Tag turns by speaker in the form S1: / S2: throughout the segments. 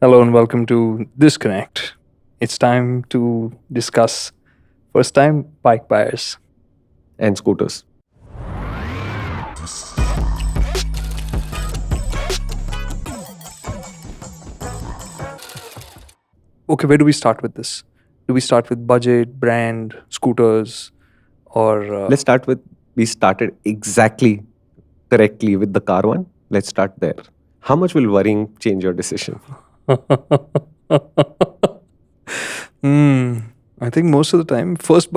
S1: Hello and welcome to ThisConnect. It's time to discuss first time bike buyers.
S2: And scooters.
S1: Okay, where do we start with this? Do we start with budget, brand, scooters, or
S2: Let's start with we started exactly correctly with the car one. Let's start there. How much will worrying change your decision?
S1: I think most of the time first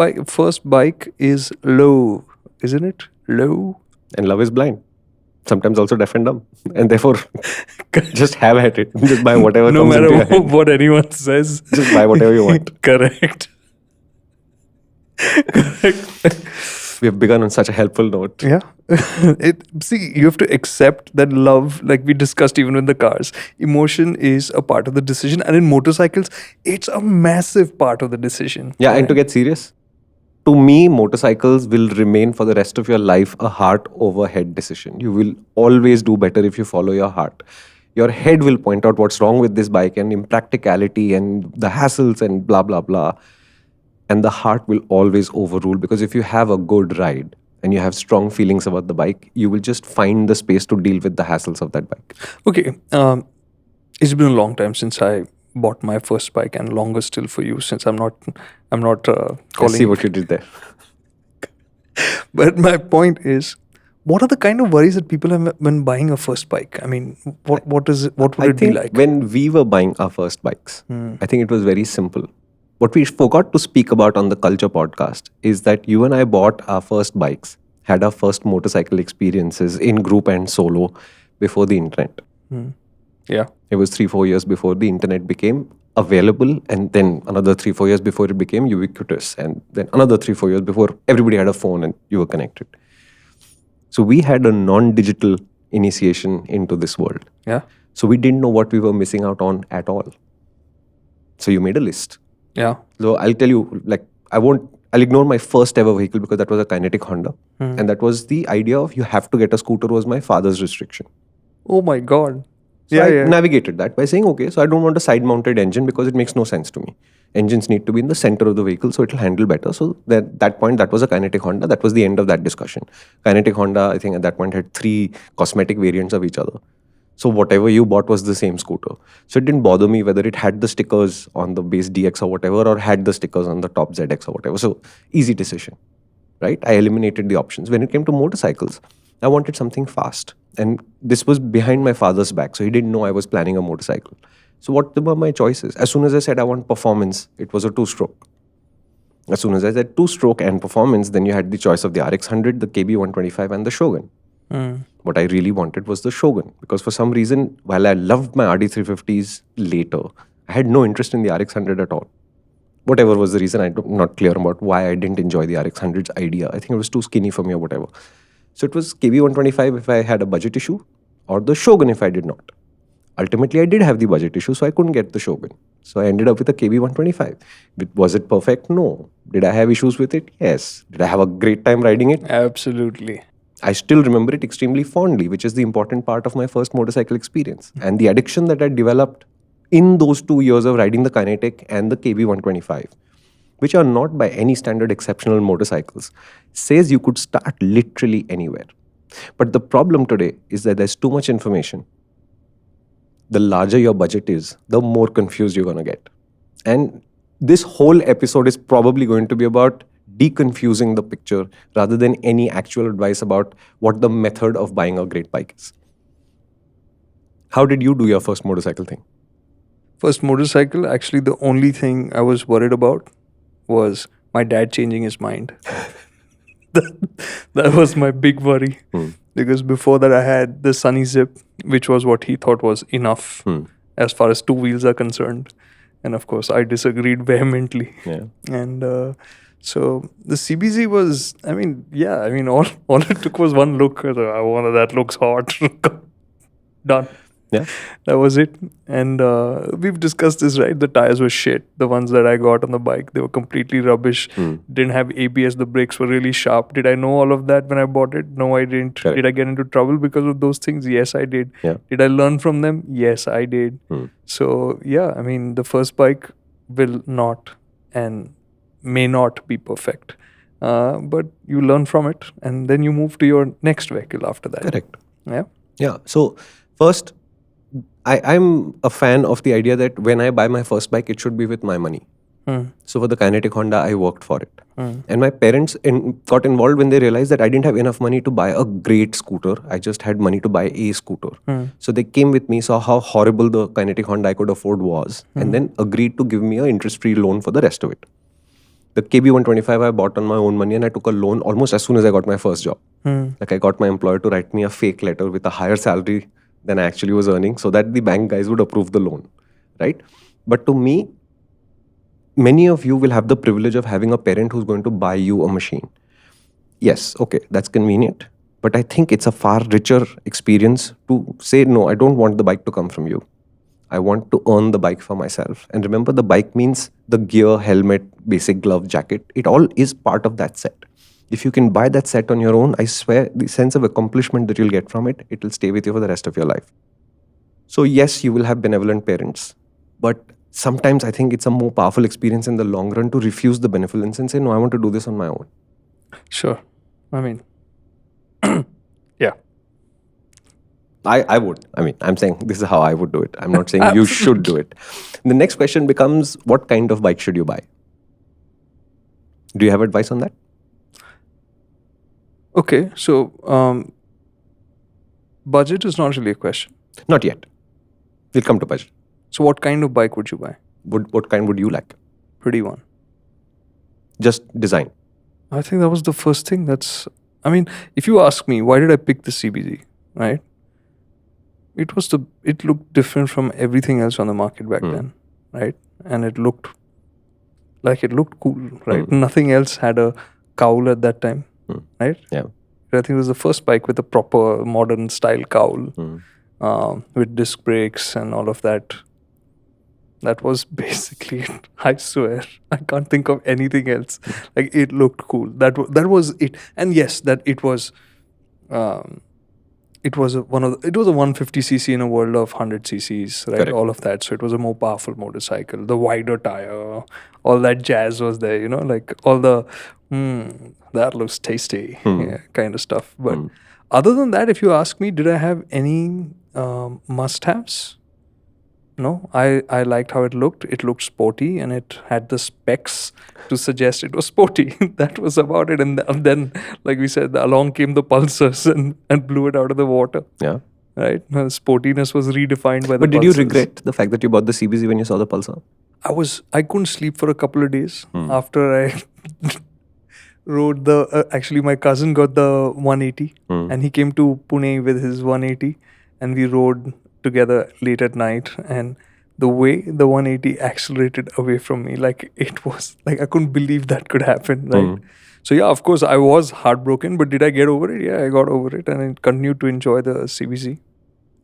S1: bike is low, isn't it? Low.
S2: And love is blind. Sometimes also deaf and dumb. And therefore, just have at it. Just buy whatever
S1: No
S2: comes into
S1: matter
S2: your head.
S1: what anyone says.
S2: Just buy whatever you want.
S1: Correct.
S2: We have begun on such a helpful note.
S1: Yeah. You have to accept that love, like we discussed even with the cars, emotion is a part of the decision. And in motorcycles, it's a massive part of the decision.
S2: Yeah, and to get serious, to me, motorcycles will remain for the rest of your life a heart over head decision. You will always do better if you follow your heart. Your head will point out what's wrong with this bike and impracticality and the hassles and blah, blah, blah. And the heart will always overrule, because if you have a good ride and you have strong feelings about the bike, you will just find the space to deal with the hassles of that bike.
S1: Okay. It's been a long time since I bought my first bike, and longer still for you, since I'm not
S2: I
S1: calling.
S2: see what you did there.
S1: But my point is, what are the kind of worries that people have when buying a first bike? I mean, what would
S2: I
S1: it be
S2: think
S1: like?
S2: when we were buying our first bikes, I think it was very simple. What we forgot to speak about on the Culture podcast is that you and I bought our first bikes, had our first motorcycle experiences in group and solo before the internet.
S1: Yeah.
S2: It was 3-4 years before the internet became available, and then another 3-4 years before it became ubiquitous, and then another 3-4 years before everybody had a phone and you were connected. So we had a non-digital initiation into this world.
S1: Yeah.
S2: So we didn't know what we were missing out on at all. So you made a list.
S1: Yeah.
S2: So I'll tell you, I'll ignore my first ever vehicle because that was a kinetic Honda. And that was the idea of you have to get a scooter was my father's restriction.
S1: Oh my God.
S2: So I navigated that by saying, okay, so I don't want a side mounted engine because it makes no sense to me. Engines need to be in the center of the vehicle so it'll handle better. So that point, that was a kinetic Honda. That was the end of that discussion. Kinetic Honda, I think at that point had 3 cosmetic variants of each other. So whatever you bought was the same scooter. So it didn't bother me whether it had the stickers on the base DX or whatever, or had the stickers on the top ZX or whatever. So easy decision, right? I eliminated the options. When it came to motorcycles, I wanted something fast. And this was behind my father's back. So he didn't know I was planning a motorcycle. So what were my choices? As soon as I said I want performance, it was a 2-stroke. As soon as I said 2-stroke and performance, then you had the choice of the RX100, the KB125 and the Shogun. What I really wanted was the Shogun, because for some reason, while I loved my RD350s later, I had no interest in the RX100 at all. Whatever was the reason, I'm not clear about why I didn't enjoy the RX100's idea. I think it was too skinny for me or whatever. So it was KB125 if I had a budget issue, or the Shogun if I did not. Ultimately, I did have the budget issue, so I couldn't get the Shogun. So I ended up with a KB125. Was it perfect? No. Did I have issues with it? Yes. Did I have a great time riding it?
S1: Absolutely.
S2: I still remember it extremely fondly, which is the important part of my first motorcycle experience. And the addiction that I developed in those 2 years of riding the Kinetic and the KB125, which are not by any standard exceptional motorcycles, says you could start literally anywhere. But the problem today is that there's too much information. The larger your budget is, the more confused you're going to get. And this whole episode is probably going to be about deconfusing the picture rather than any actual advice about what the method of buying a great bike is. How did you do your first motorcycle thing?
S1: First motorcycle, actually, the only thing I was worried about was my dad changing his mind. That was my big worry. Because before that, I had the Sunny Zip, which was what he thought was enough as far as 2 wheels are concerned. And of course, I disagreed vehemently.
S2: Yeah.
S1: And so the CBZ was, all it took was one look. I wanted that looks hot. Done.
S2: Yeah.
S1: That was it. And we've discussed this, right? The tires were shit. The ones that I got on the bike, they were completely rubbish. Didn't have ABS. The brakes were really sharp. Did I know all of that when I bought it? No, I didn't.
S2: Correct.
S1: Did I get into trouble because of those things? Yes, I did.
S2: Yeah.
S1: Did I learn from them? Yes, I did. So, yeah, I mean, the first bike will not and may not be perfect. But you learn from it and then you move to your next vehicle after that.
S2: Correct.
S1: Yeah.
S2: Yeah. So first, I'm a fan of the idea that when I buy my first bike, it should be with my money. So for the Kinetic Honda, I worked for it. And my parents got involved when they realized that I didn't have enough money to buy a great scooter. I just had money to buy a scooter. So they came with me, saw how horrible the Kinetic Honda I could afford was, and then agreed to give me an interest-free loan for the rest of it. The KB125 I bought on my own money, and I took a loan almost as soon as I got my first job. Like I got my employer to write me a fake letter with a higher salary than I actually was earning so that the bank guys would approve the loan, right? But to me, many of you will have the privilege of having a parent who's going to buy you a machine. Yes, okay, that's convenient. But I think it's a far richer experience to say, no, I don't want the bike to come from you. I want to earn the bike for myself. And remember, the bike means the gear, helmet, basic glove, jacket. It all is part of that set. If you can buy that set on your own, I swear the sense of accomplishment that you'll get from it, it will stay with you for the rest of your life. So yes, you will have benevolent parents. But sometimes I think it's a more powerful experience in the long run to refuse the benevolence and say, no, I want to do this on my own.
S1: Sure. I mean, yeah.
S2: I would. I mean, I'm saying this is how I would do it. I'm not saying you should do it. The next question becomes, what kind of bike should you buy? Do you have advice on that?
S1: Okay, so budget is not really a question.
S2: Not yet. We'll come to budget.
S1: So what kind of bike would you buy?
S2: What kind would you like?
S1: Pretty one.
S2: Just design.
S1: I think that was the first thing. I mean, if you ask me, why did I pick the CBZ, right? It looked different from everything else on the market back then, right? And it looked cool, right? Nothing else had a cowl at that time, right?
S2: Yeah.
S1: I think it was the first bike with a proper modern style cowl, with disc brakes and all of that. That was basically it. I swear, I can't think of anything else. Like, it looked cool. That was it. And yes, that it was. It was a 150cc in a world of 100cc's, right?
S2: Correct.
S1: All of that. So it was a more powerful motorcycle. The wider tire, all that jazz was there. Like all the that looks tasty, kind of stuff. But other than that, if you ask me, did I have any must-haves? No, I liked how it looked. It looked sporty and it had the specs to suggest it was sporty. That was about it. And then, like we said, along came the Pulsars and blew it out of the water.
S2: Yeah.
S1: Right? Sportiness was redefined by the
S2: But did
S1: Pulsars.
S2: you regret the fact that you bought the CBZ when you saw the Pulsar?
S1: I couldn't sleep for a couple of days after I rode actually my cousin got the 180 and he came to Pune with his 180 and we rode together late at night, and the way the 180 accelerated away from me, like it was like I couldn't believe that could happen, right? So yeah, of course I was heartbroken, but did I get over it? Yeah, I got over it and I continued to enjoy the CBZ.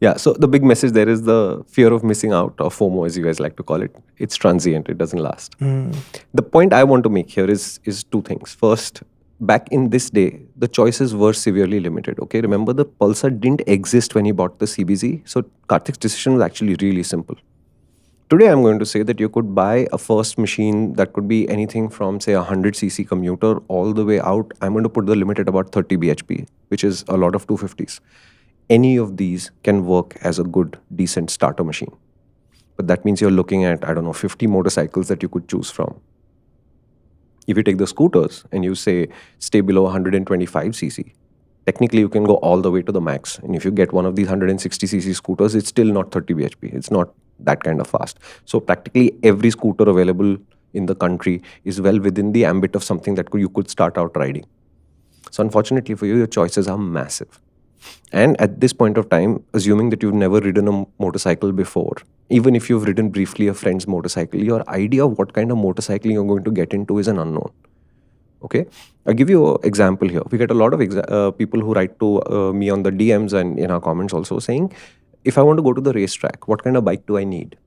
S2: Yeah, so the big message there is the fear of missing out, or FOMO as you guys like to call it. It's transient, it doesn't last. The point I want to make here is two things. First, back in this day, the choices were severely limited. Okay, remember the Pulsar didn't exist when he bought the CBZ. So Karthik's decision was actually really simple. Today, I'm going to say that you could buy a first machine that could be anything from, say, a 100cc commuter all the way out. I'm going to put the limit at about 30 bhp, which is a lot of 250s. Any of these can work as a good, decent starter machine. But that means you're looking at, 50 motorcycles that you could choose from. If you take the scooters and you say stay below 125cc, technically you can go all the way to the max. And if you get one of these 160cc scooters, it's still not 30 bhp. It's not that kind of fast. So practically every scooter available in the country is well within the ambit of something that you could start out riding. So unfortunately for you, your choices are massive. And at this point of time, assuming that you've never ridden a motorcycle before, even if you've ridden briefly a friend's motorcycle, your idea of what kind of motorcycling you're going to get into is an unknown. Okay? I'll give you an example here. We get a lot of people who write to me on the DMs and in our comments also saying, if I want to go to the racetrack, what kind of bike do I need?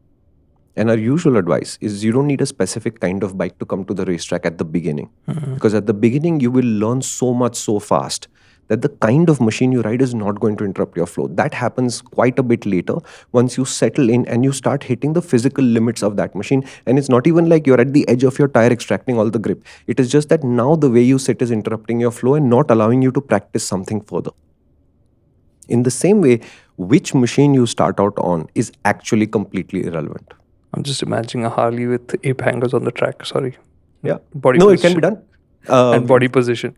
S2: And our usual advice is you don't need a specific kind of bike to come to the racetrack at the beginning. Because at the beginning, you will learn so much so fast that the kind of machine you ride is not going to interrupt your flow. That happens quite a bit later once you settle in and you start hitting the physical limits of that machine. And it's not even like you're at the edge of your tire extracting all the grip. It is just that now the way you sit is interrupting your flow and not allowing you to practice something further. In the same way, which machine you start out on is actually completely irrelevant.
S1: I'm just imagining a Harley with ape hangers on the track. Sorry.
S2: Yeah.
S1: Body
S2: No,
S1: position.
S2: it can be done.
S1: And body position.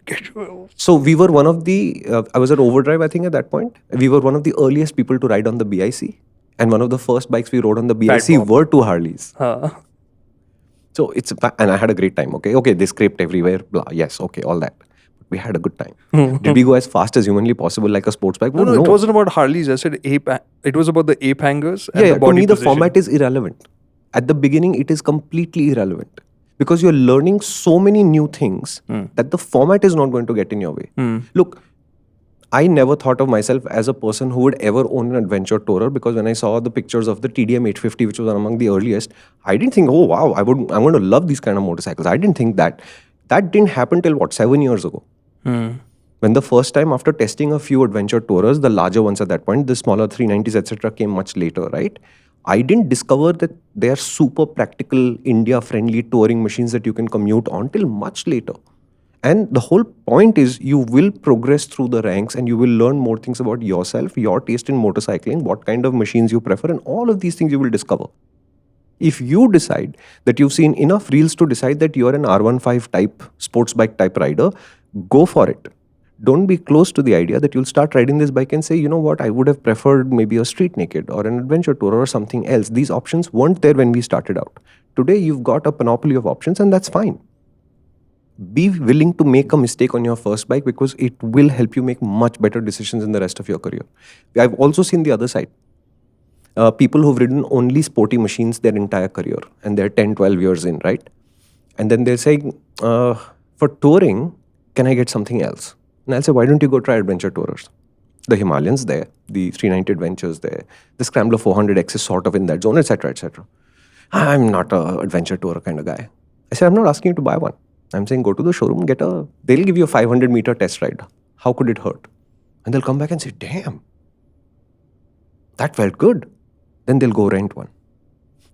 S2: So we were one of the, I was at Overdrive, I think at that point. We were one of the earliest people to ride on the BIC. And one of the first bikes we rode on the BIC were two Harleys. So and I had a great time. Okay, they scraped everywhere. Blah. Yes, okay, all that. We had a good time. Did we go as fast as humanly possible like a sports bike?
S1: No, it wasn't about Harleys. I said ape. It was about the ape hangers and
S2: Yeah,
S1: the body
S2: to me
S1: position.
S2: the format is irrelevant. At the beginning, it is completely irrelevant. Because you're learning so many new things that the format is not going to get in your way. Look, I never thought of myself as a person who would ever own an adventure tourer, because when I saw the pictures of the TDM 850, which was among the earliest, I didn't think, oh wow, I'm going to love these kind of motorcycles. I didn't think that. That didn't happen till 7 years ago. When the first time after testing a few adventure tourers, the larger ones at that point, the smaller 390s, etc., came much later, right? I didn't discover that they are super practical, India-friendly touring machines that you can commute on till much later. And the whole point is you will progress through the ranks and you will learn more things about yourself, your taste in motorcycling, what kind of machines you prefer, and all of these things you will discover. If you decide that you've seen enough reels to decide that you're an R15 type, sports bike type rider, go for it. Don't be close to the idea that you'll start riding this bike and say, you know what, I would have preferred maybe a street naked or an adventure tour or something else. These options weren't there when we started out. Today, you've got a panoply of options and that's fine. Be willing to make a mistake on your first bike because it will help you make much better decisions in the rest of your career. I've also seen the other side. People who've ridden only sporty machines their entire career and they're 10, 12 years in, right? And then they're saying, for touring, can I get something else? And I'll say, why don't you go try adventure tourers? The Himalayans there, the 390 Adventures there, the Scrambler 400X is sort of in that zone, etc., etc. I'm not an adventure tourer kind of guy. I said, I'm not asking you to buy one. I'm saying go to the showroom, they'll give you a 500-meter test ride. How could it hurt? And they'll come back and say, damn, that felt good. Then they'll go rent one.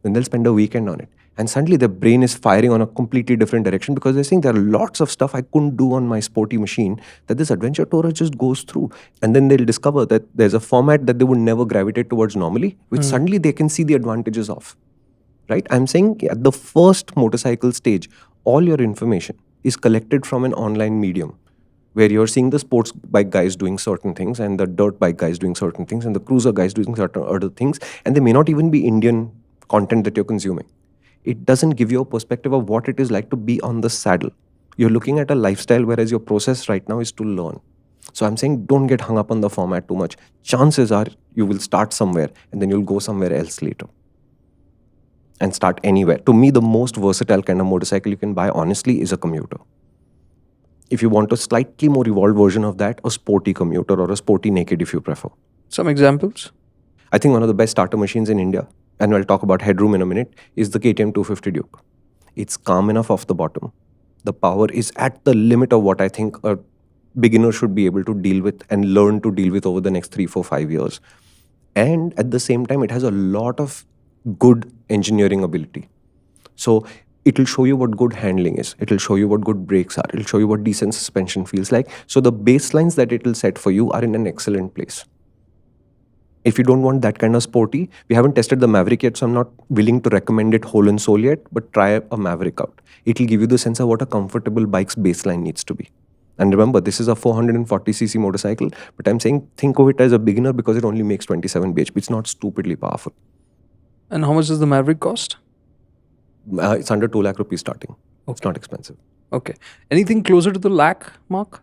S2: Then they'll spend a weekend on it. And suddenly their brain is firing on a completely different direction because they're saying there are lots of stuff I couldn't do on my sporty machine that this adventure tourer just goes through. And then they'll discover that there's a format that they would never gravitate towards normally, which suddenly they can see the advantages of. Right? I'm saying at the first motorcycle stage, all your information is collected from an online medium where you're seeing the sports bike guys doing certain things and the dirt bike guys doing certain things and the cruiser guys doing certain other things. And they may not even be Indian content that you're consuming. It doesn't give you a perspective of what it is like to be on the saddle. You're looking at a lifestyle, whereas your process right now is to learn. So I'm saying don't get hung up on the format too much. Chances are you will start somewhere and then you'll go somewhere else later. And start anywhere. To me, the most versatile kind of motorcycle you can buy, honestly, is a commuter. If you want a slightly more evolved version of that, a sporty commuter or a sporty naked if you prefer.
S1: Some examples?
S2: I think one of the best starter machines in India, and I'll talk about headroom in a minute, is the KTM 250 Duke. It's calm enough off the bottom. The power is at the limit of what I think a beginner should be able to deal with and learn to deal with over the next 3, 4, 5 years. And at the same time, it has a lot of good engineering ability. So it will show you what good handling is. It will show you what good brakes are. It will show you what decent suspension feels like. So the baselines that it will set for you are in an excellent place. If you don't want that kind of sporty, we haven't tested the Maverick yet, so I'm not willing to recommend it whole and soul yet, but try a Maverick out. It will give you the sense of what a comfortable bike's baseline needs to be. And remember, this is a 440cc motorcycle, but I'm saying think of it as a beginner because it only makes 27 bhp. It's not stupidly powerful.
S1: And how much does the Maverick cost?
S2: It's under 2 lakh rupees starting. Okay. It's not expensive.
S1: Okay. Anything closer to the lakh mark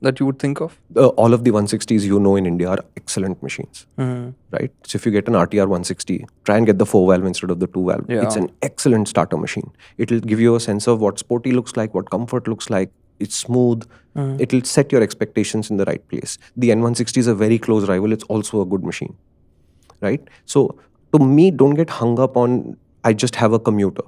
S1: that you would think of?
S2: All of the 160s in India are excellent machines, right? So if you get an RTR 160, try and get the 4-valve instead of the 2-valve. Yeah. It's an excellent starter machine. It'll give you a sense of what sporty looks like, what comfort looks like. It's smooth. It'll set your expectations in the right place. The N160 is a very close rival. It's also a good machine. right? So to me, don't get hung up on, I just have a commuter.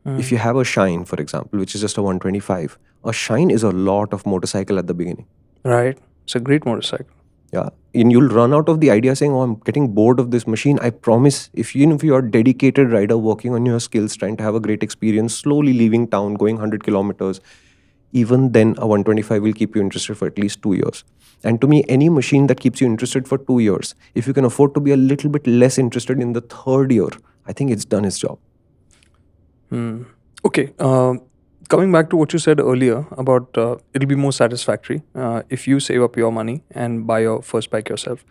S2: If you have a Shine, for example, which is just a 125, a Shine is a lot of motorcycle at the beginning.
S1: Right. It's a great motorcycle.
S2: Yeah. And you'll run out of the idea saying, oh, I'm getting bored of this machine. I promise, if you're a dedicated rider working on your skills, trying to have a great experience, slowly leaving town, going 100 kilometers, even then a 125 will keep you interested for at least 2 years. And to me, any machine that keeps you interested for 2 years, if you can afford to be a little bit less interested in the third year, I think it's done its job.
S1: Okay. Coming back to what you said earlier about it'll be more satisfactory if you save up your money and buy your first bike yourself.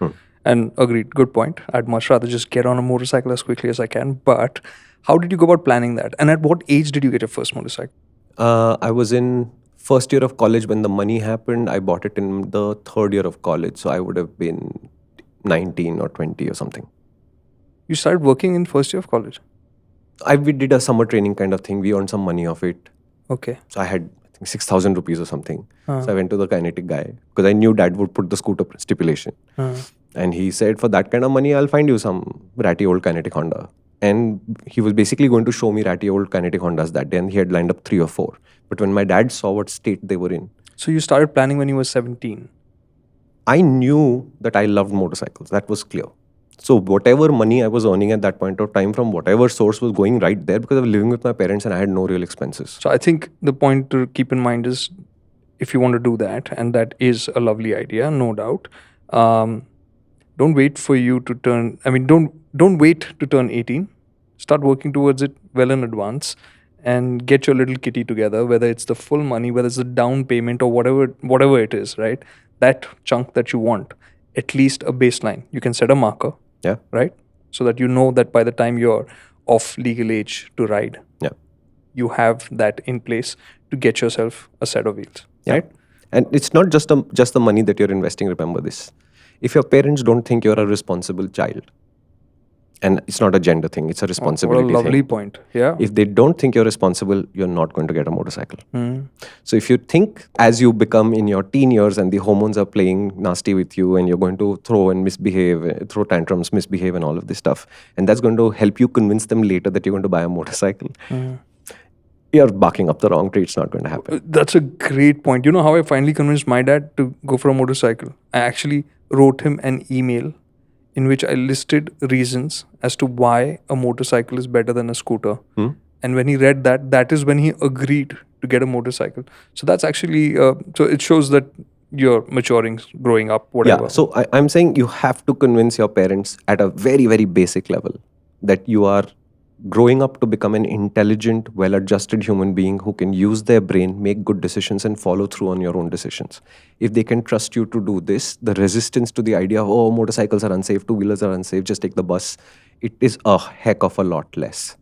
S1: And agreed, good point. I'd much rather just get on a motorcycle as quickly as I can. But how did you go about planning that? And at what age did you get your first motorcycle?
S2: I was in first year of college when the money happened. I bought it in the third year of college. So I would have been 19 or 20 or something.
S1: You started working in first year of college?
S2: We did a summer training kind of thing. We earned some money off it.
S1: Okay.
S2: So I had, I think, 6,000 rupees or something. So I went to the kinetic guy because I knew dad would put the scooter stipulation. And he said, for that kind of money, I'll find you some ratty old kinetic Honda. And he was basically going to show me ratty old kinetic Hondas that day. And he had lined up 3 or 4. But when my dad saw what state they were in.
S1: So you started planning when you were 17?
S2: I knew that I loved motorcycles. That was clear. So whatever money I was earning at that point of time from whatever source was going right there because I was living with my parents and I had no real expenses.
S1: So I think the point to keep in mind is if you want to do that, and that is a lovely idea, no doubt. Don't wait for you to turn. I mean, don't wait to turn 18. Start working towards it well in advance, and get your little kitty together. Whether it's the full money, whether it's the down payment, or whatever it is, right? That chunk that you want, at least a baseline. You can set a marker.
S2: Yeah.
S1: Right? So that you know that by the time you're of legal age to ride,
S2: Yeah.
S1: you have that in place to get yourself a set of wheels.
S2: Yeah. Right? And it's not just the money that you're investing. Remember this. If your parents don't think you're a responsible child, and it's not a gender thing, it's a responsibility thing.
S1: What a lovely point. Yeah.
S2: If they don't think you're responsible, you're not going to get a motorcycle. So if you think as you become in your teen years and the hormones are playing nasty with you and you're going to throw tantrums, misbehave and all of this stuff, and that's going to help you convince them later that you're going to buy a motorcycle, you're barking up the wrong tree. It's not going to happen.
S1: That's a great point. You know how I finally convinced my dad to go for a motorcycle? I actually wrote him an email in which I listed reasons as to why a motorcycle is better than a scooter. And when he read that, that is when he agreed to get a motorcycle. So that's actually, so it shows that you're maturing, growing up, whatever.
S2: Yeah, so I'm saying you have to convince your parents at a very, very basic level that you are growing up to become an intelligent, well-adjusted human being who can use their brain, make good decisions and follow through on your own decisions. If they can trust you to do this, the resistance to the idea of, oh, motorcycles are unsafe, two-wheelers are unsafe, just take the bus, it is a heck of a lot less.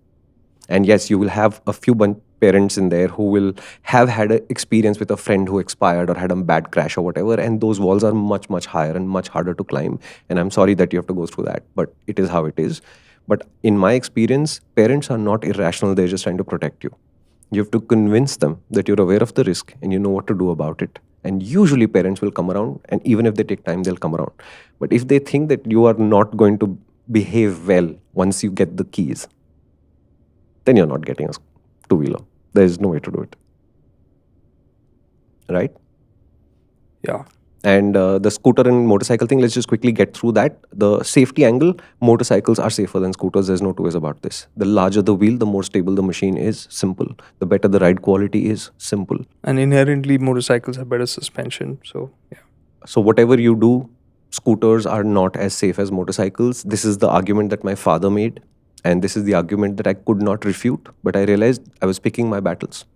S2: And yes, you will have a few parents in there who will have had an experience with a friend who expired or had a bad crash or whatever, and those walls are much, much higher and much harder to climb. And I'm sorry that you have to go through that, but it is how it is. But in my experience, parents are not irrational. They're just trying to protect you. You have to convince them that you're aware of the risk and you know what to do about it. And usually parents will come around, and even if they take time, they'll come around. But if they think that you are not going to behave well once you get the keys, then you're not getting a two-wheeler. There is no way to do it. Right?
S1: Yeah.
S2: And the scooter and motorcycle thing, let's just quickly get through that. The safety angle, motorcycles are safer than scooters. There's no two ways about this. The larger the wheel, the more stable the machine is. Simple. The better the ride quality is. Simple.
S1: And inherently, motorcycles have better suspension. So, yeah.
S2: So whatever you do, scooters are not as safe as motorcycles. This is the argument that my father made. And this is the argument that I could not refute. But I realized I was picking my battles.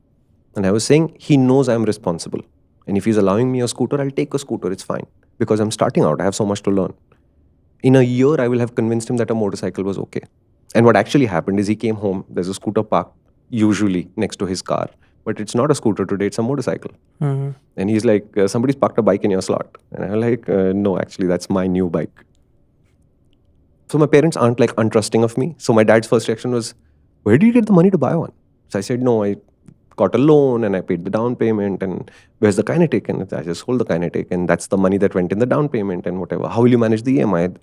S2: And I was saying, he knows I'm responsible. And if he's allowing me a scooter, I'll take a scooter. It's fine. Because I'm starting out. I have so much to learn. In a year, I will have convinced him that a motorcycle was okay. And what actually happened is he came home. There's a scooter parked usually next to his car. But it's not a scooter today. It's a motorcycle. And he's like, somebody's parked a bike in your slot. And I'm like, no, actually, that's my new bike. So my parents aren't like untrusting of me. So my dad's first reaction was, where did you get the money to buy one? So I said, no, I got a loan and I paid the down payment, and where's the kinetic? And I just sold the kinetic, and that's the money that went in the down payment and whatever. How will you manage the EMI?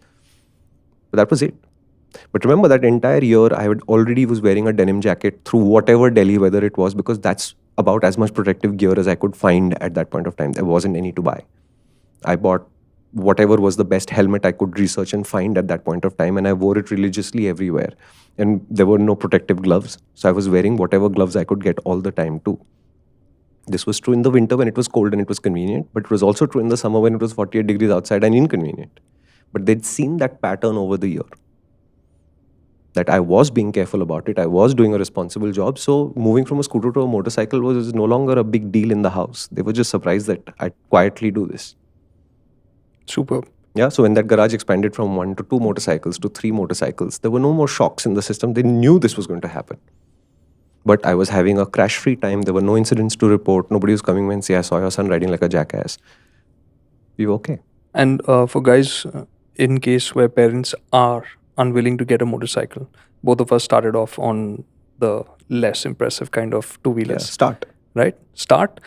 S2: But that was it. But remember that entire year, I had already was wearing a denim jacket through whatever Delhi weather it was, because that's about as much protective gear as I could find at that point of time. There wasn't any to buy. I bought whatever was the best helmet I could research and find at that point of time, and I wore it religiously everywhere. And there were no protective gloves, so I was wearing whatever gloves I could get all the time too. This was true in the winter when it was cold and it was convenient, but it was also true in the summer when it was 48 degrees outside and inconvenient. But they'd seen that pattern over the year, that I was being careful about it. I was doing a responsible job. So moving from a scooter to a motorcycle was no longer a big deal in the house. They were just surprised that I quietly do this.
S1: Superb.
S2: Yeah, so when that garage expanded from 1 to 2 motorcycles to 3 motorcycles, there were no more shocks in the system. They knew this was going to happen. But I was having a crash-free time. There were no incidents to report. Nobody was coming and say, I saw your son riding like a jackass. We were okay.
S1: And for guys, in case where parents are unwilling to get a motorcycle, both of us started off on the less impressive kind of two-wheelers.
S2: Yeah, start.
S1: Right? Start.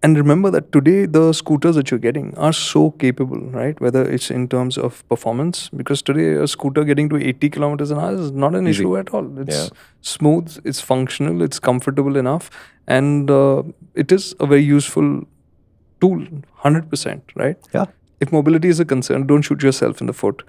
S1: And remember that today the scooters that you're getting are so capable, right? Whether it's in terms of performance, because today a scooter getting to 80 kilometers an hour is not an issue at all. It's smooth, it's functional, it's comfortable enough, and it is a very useful tool, 100%, right?
S2: Yeah.
S1: If mobility is a concern, don't shoot yourself in the foot.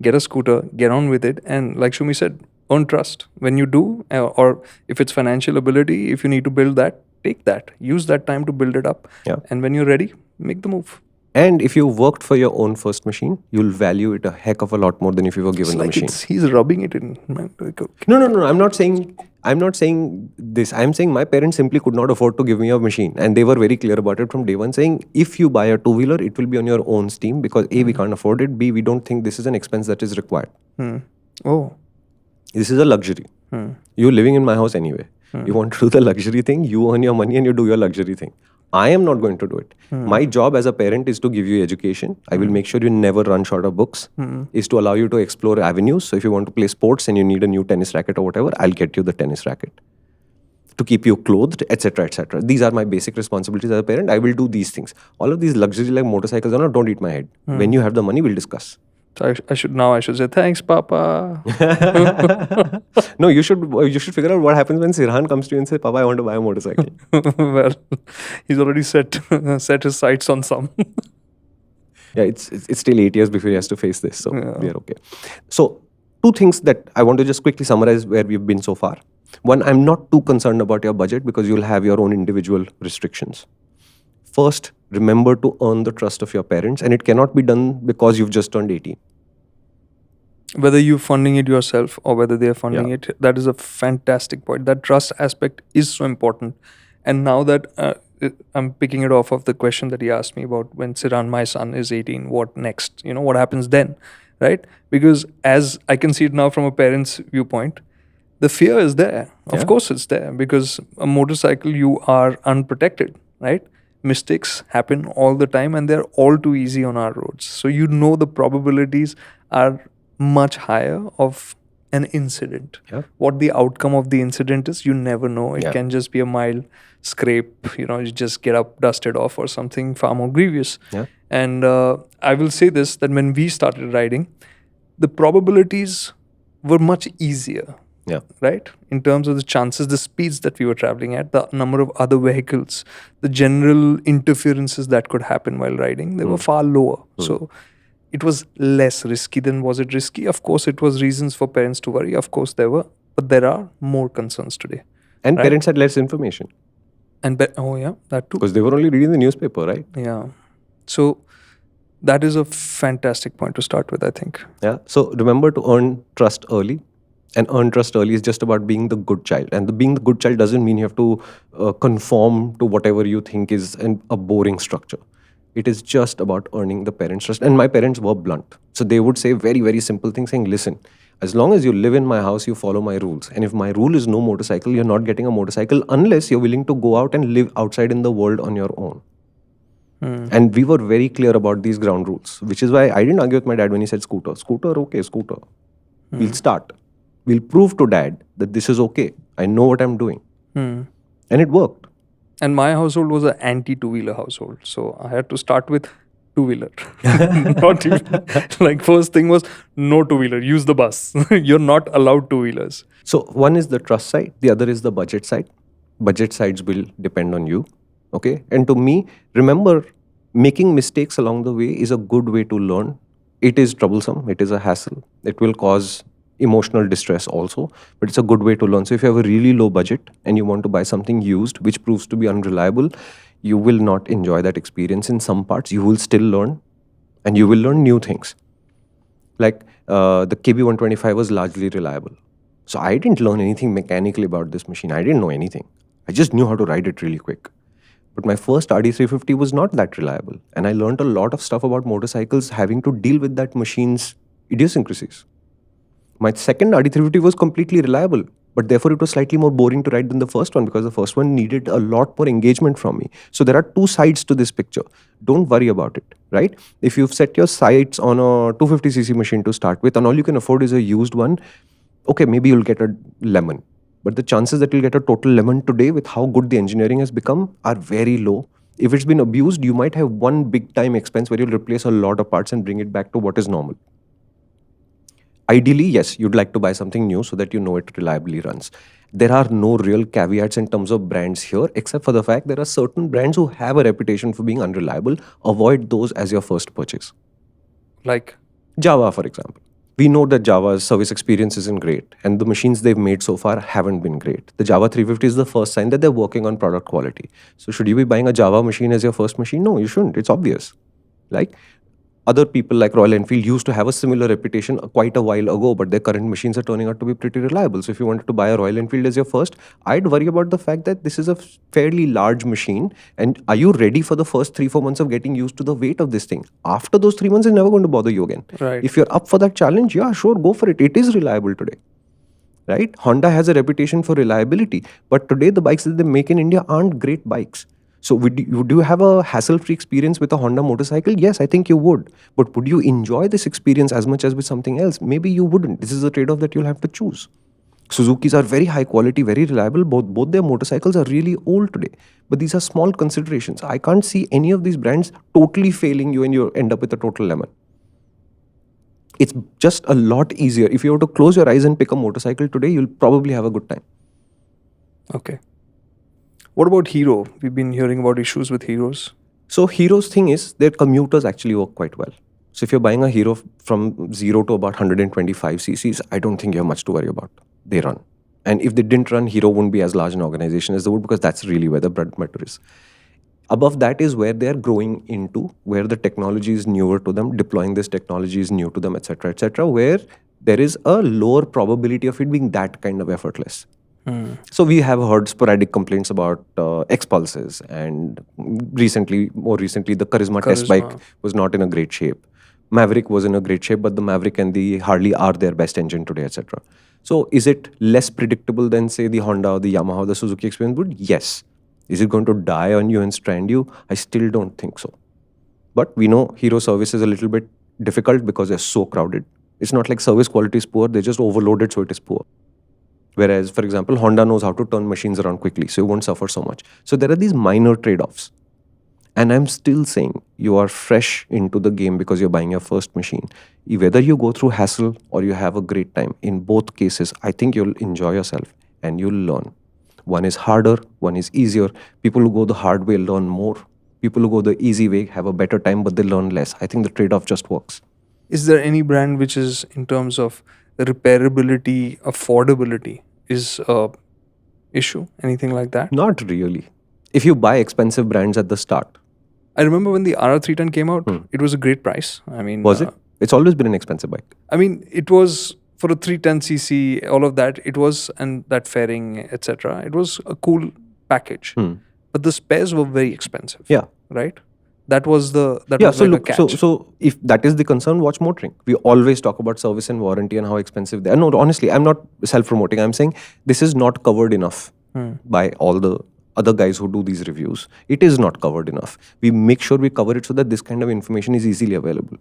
S1: Get a scooter, get on with it, and like Shumi said, earn trust. When you do, or if it's financial ability, if you need to build that, take that. Use that time to build it up.
S2: Yeah.
S1: And when you're ready, make the move.
S2: And if you worked for your own first machine, you'll value it a heck of a lot more than if you were given the machine.
S1: He's rubbing it in. Man.
S2: No. I'm not saying this. I'm saying my parents simply could not afford to give me a machine. And they were very clear about it from day one, saying, if you buy a two-wheeler, it will be on your own steam, because A, we can't afford it. B, we don't think this is an expense that is required.
S1: Oh.
S2: This is a luxury. You're living in my house anyway. You want to do the luxury thing, you earn your money and you do your luxury thing. I am not going to do it. My job as a parent is to give you education. I will make sure you never run short of books, is to allow you to explore avenues. So if you want to play sports and you need a new tennis racket or whatever, I'll get you the tennis racket. To keep you clothed, etc., etc. These are my basic responsibilities as a parent. I will do these things. All of these luxury like motorcycles, don't eat my head. When you have the money, we'll discuss.
S1: So I should say thanks, Papa.
S2: No, you should figure out what happens when Sirhan comes to you and says, Papa, I want to buy a motorcycle.
S1: Well, he's already set his sights on some.
S2: Yeah, it's still 8 years before he has to face this, so we are okay. So 2 things that I want to just quickly summarize where we've been so far. One, I'm not too concerned about your budget because you'll have your own individual restrictions. First, remember to earn the trust of your parents, and it cannot be done because you've just turned 18.
S1: Whether you're funding it yourself or whether they're funding it, that is a fantastic point. That trust aspect is so important. And now that I'm picking it off of the question that he asked me about when Siran, my son, is 18, what next? What happens then, right? Because as I can see it now from a parent's viewpoint, the fear is there. Of course it's there, because a motorcycle, you are unprotected, right? Mistakes happen all the time and they're all too easy on our roads. So the probabilities are much higher of an incident. What the outcome of the incident is, you never know. It can just be a mild scrape, you just get up, dusted off, or something far more grievous. And I will say this, that when we started riding, the probabilities were much easier. Right? In terms of the chances, the speeds that we were traveling at, the number of other vehicles, the general interferences that could happen while riding, they were far lower. So it was less risky than was it risky. Of course, it was reasons for parents to worry. Of course, there were. But there are more concerns today.
S2: And parents had less information.
S1: And that too.
S2: Because they were only reading the newspaper, right?
S1: Yeah. So that is a fantastic point to start with, I think.
S2: Yeah. So remember to earn trust early. And earn trust early is just about being the good child. And being the good child doesn't mean you have to conform to whatever you think is a boring structure. It is just about earning the parents' trust. And my parents were blunt. So they would say very, very simple things saying, listen, as long as you live in my house, you follow my rules. And if my rule is no motorcycle, you're not getting a motorcycle unless you're willing to go out and live outside in the world on your own. And we were very clear about these ground rules, which is why I didn't argue with my dad when he said scooter. Scooter, okay, scooter. We'll start. We'll prove to dad that this is okay. I know what I'm doing. And it worked.
S1: And my household was an anti-two-wheeler household. So I had to start with two-wheeler. Not even like first thing was no two-wheeler. Use the bus. You're not allowed two-wheelers.
S2: So one is the trust side, the other is the budget side. Budget sides will depend on you. Okay. And to me, remember, making mistakes along the way is a good way to learn. It is troublesome, it is a hassle, it will cause emotional distress also, but it's a good way to learn. So if you have a really low budget and you want to buy something used which proves to be unreliable, you will not enjoy that experience in some parts. You will still learn, and you will learn new things. Like the KB125 was largely reliable. So I didn't learn anything mechanically about this machine. I didn't know anything. I just knew how to ride it really quick. But my first RD350 was not that reliable. And I learned a lot of stuff about motorcycles having to deal with that machine's idiosyncrasies. My second RD350 was completely reliable, but therefore it was slightly more boring to ride than the first one because the first one needed a lot more engagement from me. So there are two sides to this picture. Don't worry about it, right? If you've set your sights on a 250cc machine to start with and all you can afford is a used one, okay, maybe you'll get a lemon. But the chances that you'll get a total lemon today with how good the engineering has become are very low. If it's been abused, you might have one big time expense where you'll replace a lot of parts and bring it back to what is normal. Ideally, yes, you'd like to buy something new so that you know it reliably runs. There are no real caveats in terms of brands here, except for the fact there are certain brands who have a reputation for being unreliable. Avoid those as your first purchase.
S1: Like
S2: Java, for example. We know that Java's service experience isn't great, and the machines they've made so far haven't been great. The Java 350 is the first sign that they're working on product quality. So should you be buying a Java machine as your first machine? No, you shouldn't. It's obvious. Like, other people like Royal Enfield used to have a similar reputation quite a while ago, but their current machines are turning out to be pretty reliable. So if you wanted to buy a Royal Enfield as your first, I'd worry about the fact that this is a fairly large machine. And are you ready for the first 3-4 months of getting used to the weight of this thing? After those 3 months, it's never going to bother you again.
S1: Right.
S2: If you're up for that challenge, yeah, sure, go for it. It is reliable today. Right? Honda has a reputation for reliability, but today the bikes that they make in India aren't great bikes. So would you have a hassle-free experience with a Honda motorcycle? Yes, I think you would. But would you enjoy this experience as much as with something else? Maybe you wouldn't. This is a trade-off that you'll have to choose. Suzuki's are very high quality, very reliable. Both their motorcycles are really old today. But these are small considerations. I can't see any of these brands totally failing you and you end up with a total lemon. It's just a lot easier. If you were to close your eyes and pick a motorcycle today, you'll probably have a good time.
S1: Okay. What about Hero? We've been hearing about issues with Heroes.
S2: So Hero's thing is their commuters actually work quite well. So if you're buying a Hero from 0 to about 125 cc's, I don't think you have much to worry about. They run. And if they didn't run, Hero wouldn't be as large an organization as they would, because that's really where the bread and butter is. Above that is where they're growing into, where the technology is newer to them, deploying this technology is new to them, etc., where there is a lower probability of it being that kind of effortless. So we have heard sporadic complaints about X-Pulses, and more recently, the Charisma test bike was not in a great shape. Maverick was in a great shape, but the Maverick and the Harley are their best engine today, etc. So is it less predictable than, say, the Honda or the Yamaha or the Suzuki experience would? Yes. Is it going to die on you and strand you? I still don't think so. But we know Hero service is a little bit difficult because they're so crowded. It's not like service quality is poor, they're just overloaded, so it is poor. Whereas, for example, Honda knows how to turn machines around quickly, so you won't suffer so much. So there are these minor trade-offs. And I'm still saying you are fresh into the game because you're buying your first machine. Whether you go through hassle or you have a great time, in both cases, I think you'll enjoy yourself and you'll learn. One is harder, one is easier. People who go the hard way learn more. People who go the easy way have a better time, but they learn less. I think the trade-off just works.
S1: Is there any brand which is, in terms of repairability, affordability, is a issue? Anything like that?
S2: Not really. If you buy expensive brands at the start.
S1: I remember when the RR310 came out, it was a great price. I mean,
S2: was it? It's always been an expensive bike.
S1: I mean, it was for a 310cc, all of that. It was, and that fairing, etc. It was a cool package, but the spares were very expensive.
S2: Yeah.
S1: Right. That was the catch.
S2: So if that is the concern, watch MotorInc. We always talk about service and warranty and how expensive they are. No, honestly, I'm not self-promoting. I'm saying this is not covered enough by all the other guys who do these reviews. It is not covered enough. We make sure we cover it so that this kind of information is easily available.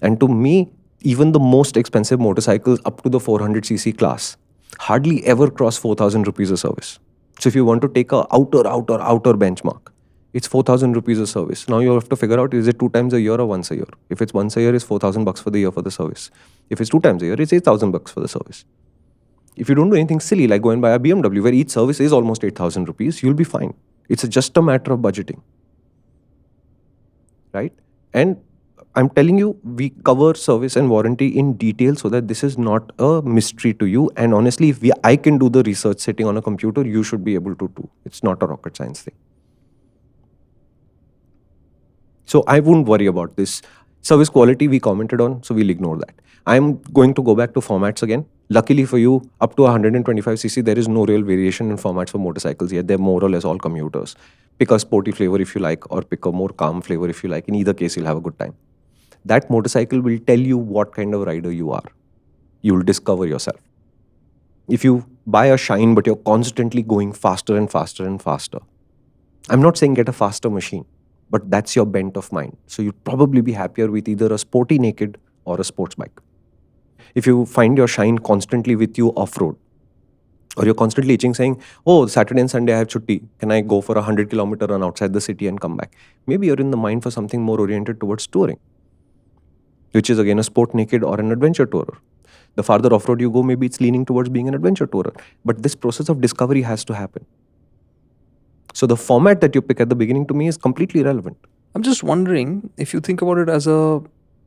S2: And to me, even the most expensive motorcycles up to the 400cc class hardly ever cross 4,000 rupees a service. So if you want to take a outer benchmark, It's 4,000 rupees a service. Now you have to figure out, is it 2 times a year or once a year? If it's once a year, it's 4,000 bucks for the year for the service. If it's 2 times a year, it's 8,000 bucks for the service. If you don't do anything silly like go and buy a BMW where each service is almost 8,000 rupees, you'll be fine. It's just a matter of budgeting. Right? And I'm telling you, we cover service and warranty in detail so that this is not a mystery to you. And honestly, if I can do the research sitting on a computer, you should be able to too. It's not a rocket science thing. So I wouldn't worry about this. Service quality we commented on, so we'll ignore that. I'm going to go back to formats again. Luckily for you, up to 125cc, there is no real variation in formats for motorcycles yet. They're more or less all commuters. Pick a sporty flavor if you like, or pick a more calm flavor if you like. In either case, you'll have a good time. That motorcycle will tell you what kind of rider you are. You'll discover yourself. If you buy a Shine, but you're constantly going faster and faster and faster, I'm not saying get a faster machine, but that's your bent of mind. So you'll probably be happier with either a sporty naked or a sports bike. If you find your Shine constantly with you off-road, or you're constantly itching saying, oh, Saturday and Sunday I have chutti, can I go for a 100-kilometer run outside the city and come back? Maybe you're in the mind for something more oriented towards touring, which is again a sport naked or an adventure tourer. The farther off-road you go, maybe it's leaning towards being an adventure tourer. But this process of discovery has to happen. So the format that you pick at the beginning to me is completely irrelevant.
S1: I'm just wondering if you think about it as a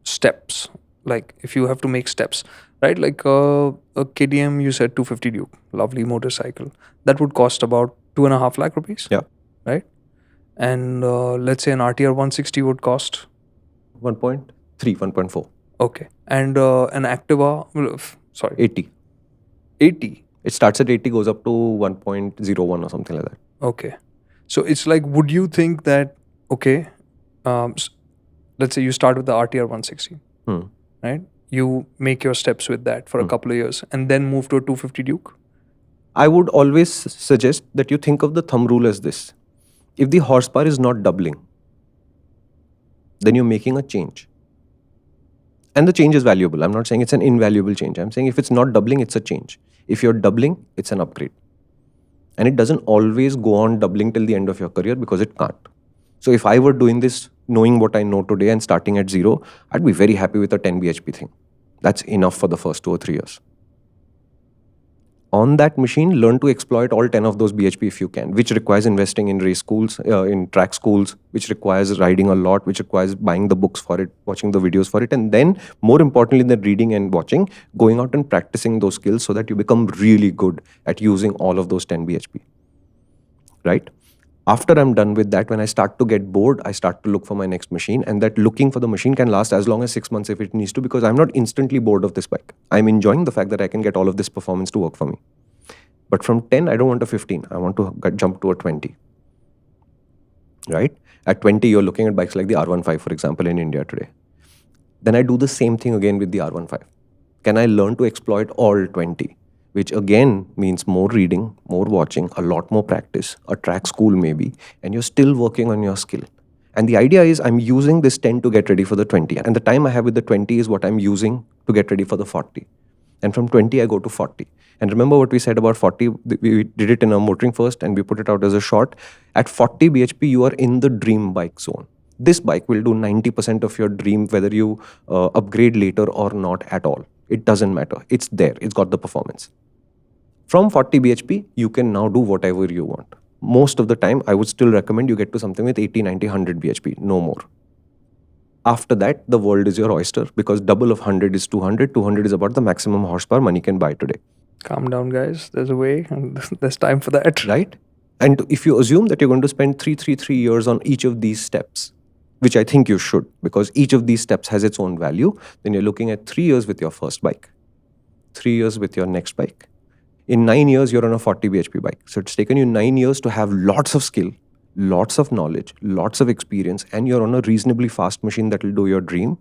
S1: steps, like if you have to make steps, right? Like a KDM, you said 250 Duke, lovely motorcycle. That would cost about 2.5 lakh rupees.
S2: Yeah.
S1: Right? And let's say an RTR 160 would cost
S2: 1.3, 1.4.
S1: Okay. And an Activa,
S2: 80.
S1: 80.
S2: It starts at 80, goes up to 1.01 or something like that.
S1: Okay. So it's like, would you think that, okay, let's say you start with the RTR 160, right? You make your steps with that for a couple of years and then move to a 250 Duke?
S2: I would always suggest that you think of the thumb rule as this. If the horsepower is not doubling, then you're making a change. And the change is valuable. I'm not saying it's an invaluable change. I'm saying if it's not doubling, it's a change. If you're doubling, it's an upgrade. And it doesn't always go on doubling till the end of your career because it can't. So if I were doing this, knowing what I know today and starting at zero, I'd be very happy with a 10 bhp thing. That's enough for the first 2 or 3 years. On that machine, learn to exploit all 10 of those bhp if you can, which requires investing in race schools, in track schools, which requires riding a lot, which requires buying the books for it, watching the videos for it, and then more importantly than reading and watching, going out and practicing those skills so that you become really good at using all of those 10 bhp. Right? After I'm done with that, when I start to get bored, I start to look for my next machine, and that looking for the machine can last as long as 6 months if it needs to, because I'm not instantly bored of this bike. I'm enjoying the fact that I can get all of this performance to work for me. But from 10, I don't want a 15. I want to jump to a 20. Right? At 20, you're looking at bikes like the R15, for example, in India today. Then I do the same thing again with the R15. Can I learn to exploit all 20? Which again means more reading, more watching, a lot more practice, a track school maybe, and you're still working on your skill. And the idea is I'm using this 10 to get ready for the 20. And the time I have with the 20 is what I'm using to get ready for the 40. And from 20, I go to 40. And remember what we said about 40, we did it in a MotorInc first and we put it out as a short. At 40 bhp, you are in the dream bike zone. This bike will do 90% of your dream, whether you upgrade later or not at all. It doesn't matter. It's there. It's got the performance. From 40 bhp, you can now do whatever you want. Most of the time, I would still recommend you get to something with 80, 90, 100 bhp, no more. After that, the world is your oyster because double of 100 is 200. 200 is about the maximum horsepower money can buy today.
S1: Calm down, guys. There's a way and there's time for that.
S2: Right? And if you assume that you're going to spend 3 years on each of these steps, which I think you should, because each of these steps has its own value, then you're looking at 3 years with your first bike, 3 years with your next bike. In 9 years, you're on a 40 bhp bike. So it's taken you 9 years to have lots of skill, lots of knowledge, lots of experience, and you're on a reasonably fast machine that will do your dream.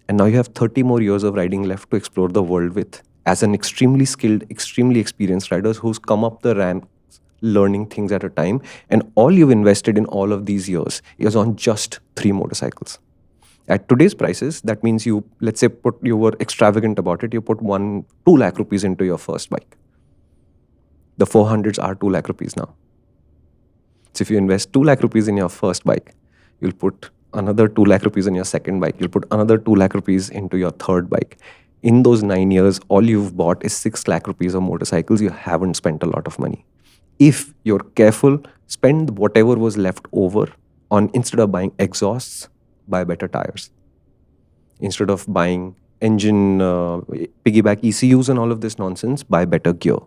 S2: And now you have 30 more years of riding left to explore the world with, as an extremely skilled, extremely experienced rider who's come up the ranks learning things at a time. And all you've invested in all of these years is on just 3 motorcycles. At today's prices, that means you, let's say, you were extravagant about it. You put 2 lakh rupees into your first bike. The 400s are 2 lakh rupees now. So if you invest 2 lakh rupees in your first bike, you'll put another 2 lakh rupees in your second bike. You'll put another 2 lakh rupees into your third bike. In those 9 years, all you've bought is 6 lakh rupees of motorcycles. You haven't spent a lot of money. If you're careful, spend whatever was left over on, instead of buying exhausts, buy better tires. Instead of buying engine piggyback ECUs and all of this nonsense, buy better gear.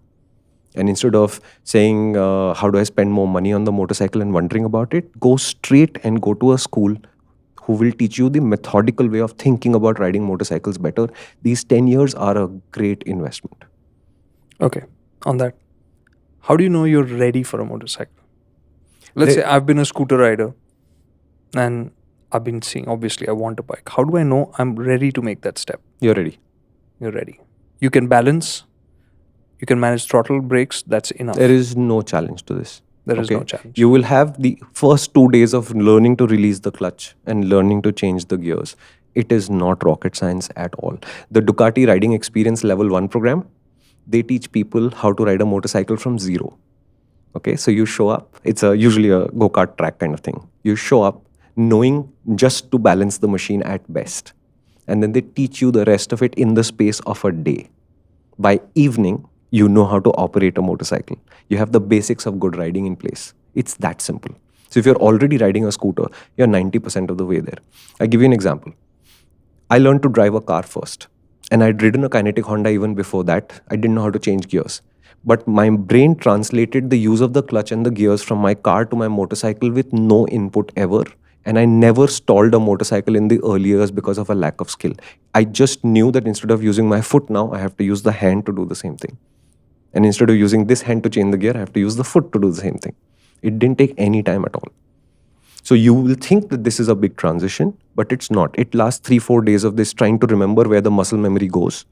S2: And instead of saying, how do I spend more money on the motorcycle and wondering about it, go straight and go to a school who will teach you the methodical way of thinking about riding motorcycles better. These 10 years are a great investment.
S1: Okay, on that, how do you know you're ready for a motorcycle? Let's say I've been a scooter rider and I've been seeing, obviously, I want a bike. How do I know I'm ready to make that step?
S2: You're ready.
S1: You're ready. You can balance, you can manage throttle, brakes, that's enough.
S2: There is no challenge to this.
S1: There is no challenge.
S2: You will have the first 2 days of learning to release the clutch and learning to change the gears. It is not rocket science at all. The Ducati Riding Experience Level 1 program, they teach people how to ride a motorcycle from zero. Okay, so you show up. It's usually a go-kart track kind of thing. You show up knowing just to balance the machine at best. And then they teach you the rest of it in the space of a day. By evening, you know how to operate a motorcycle. You have the basics of good riding in place. It's that simple. So if you're already riding a scooter, you're 90% of the way there. I'll give you an example. I learned to drive a car first. And I'd ridden a kinetic Honda even before that. I didn't know how to change gears. But my brain translated the use of the clutch and the gears from my car to my motorcycle with no input ever. And I never stalled a motorcycle in the early years because of a lack of skill. I just knew that instead of using my foot now, I have to use the hand to do the same thing. And instead of using this hand to change the gear, I have to use the foot to do the same thing. It didn't take any time at all. So you will think that this is a big transition, but it's not. It lasts 3-4 days of this trying to remember where the muscle memory goes,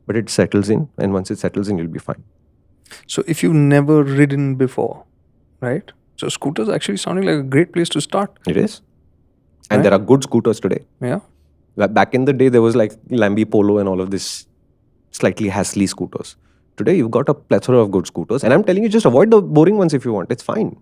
S2: but it settles in. And once it settles in, you'll be fine.
S1: So if you've never ridden before, right? So scooters actually sounding like a great place to start.
S2: It is. And there are good scooters today.
S1: Yeah.
S2: Back in the day, there was like Lambi Polo and all of this slightly hassly scooters. Today, you've got a plethora of good scooters. And I'm telling you, just avoid the boring ones if you want. It's fine.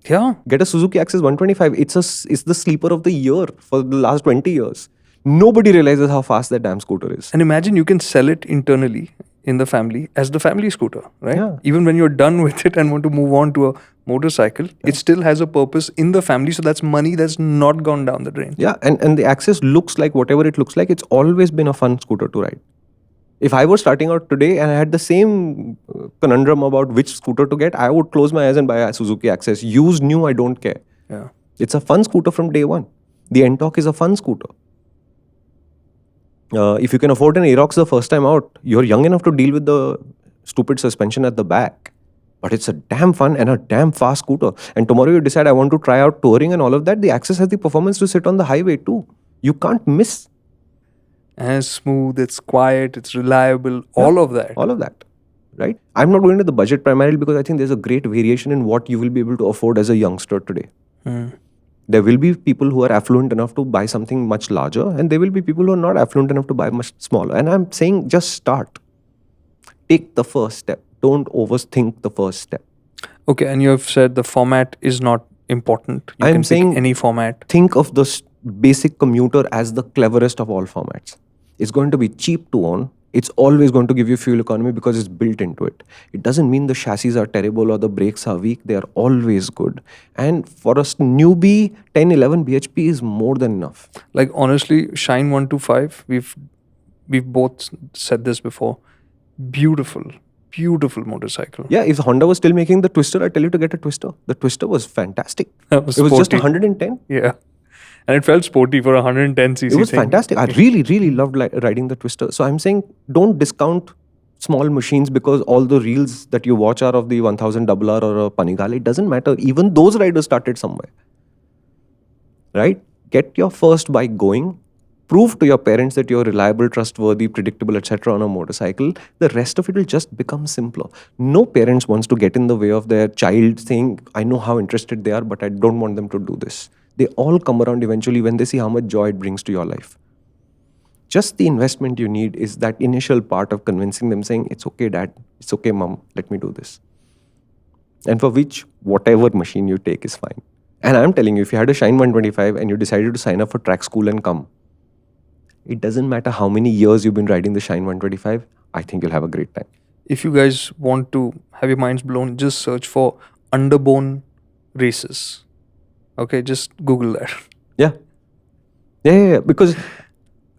S1: Yeah.
S2: Get a Suzuki Access 125. It's the sleeper of the year for the last 20 years. Nobody realizes how fast that damn scooter is.
S1: And imagine you can sell it internally in the family as the family scooter, right?
S2: Yeah.
S1: Even when you're done with it and want to move on to a motorcycle, it still has a purpose in the family. So that's money that's not gone down the drain.
S2: Yeah, and the Access looks like whatever it looks like. It's always been a fun scooter to ride. If I was starting out today and I had the same conundrum about which scooter to get, I would close my eyes and buy a Suzuki Access. Used, new, I don't care.
S1: Yeah.
S2: It's a fun scooter from day one. The Ntorq is a fun scooter. If you can afford an Aerox the first time out, you're young enough to deal with the stupid suspension at the back. But it's a damn fun and a damn fast scooter. And tomorrow you decide I want to try out touring and all of that, the Access has the performance to sit on the highway too. You can't miss.
S1: And it's smooth, it's quiet, it's reliable, all of that.
S2: All of that, right? I'm not going to the budget primarily because I think there's a great variation in what you will be able to afford as a youngster today. There will be people who are affluent enough to buy something much larger, and there will be people who are not affluent enough to buy much smaller. And I'm saying just start. Take the first step. Don't overthink the first step.
S1: Okay, and you have said the format is not important. You
S2: I'm
S1: can
S2: saying
S1: pick any format.
S2: Think of the basic commuter as the cleverest of all formats. It's going to be cheap to own. It's always going to give you fuel economy because it's built into it. It doesn't mean the chassis are terrible or the brakes are weak. They are always good. And for a newbie, 10-11 bhp is more than enough.
S1: Like honestly, Shine 125, we've both said this before. Beautiful motorcycle.
S2: Yeah, if Honda was still making the Twister, I'd tell you to get a Twister. The Twister was fantastic.
S1: That was
S2: it was just
S1: sporty.
S2: 110.
S1: Yeah. And it felt sporty for 110cc.
S2: It was fantastic. I really loved riding the Twister. So I'm saying don't discount small machines because all the reels that you watch are of the 1000 RR or a Panigale. It doesn't matter. Even those riders started somewhere. Right? Get your first bike going. Prove to your parents that you're reliable, trustworthy, predictable, etc. on a motorcycle. The rest of it will just become simpler. No parents wants to get in the way of their child saying, I know how interested they are, but I don't want them to do this. They all come around eventually when they see how much joy it brings to your life. Just the investment you need is that initial part of convincing them saying, it's okay, dad, it's okay, mom, let me do this. And for which, whatever machine you take is fine. And I'm telling you, if you had a Shine 125 and you decided to sign up for track school and come, it doesn't matter how many years you've been riding the Shine 125, I think you'll have a great time.
S1: If you guys want to have your minds blown, just search for underbone races. Okay, just Google that.
S2: Yeah. Yeah. Because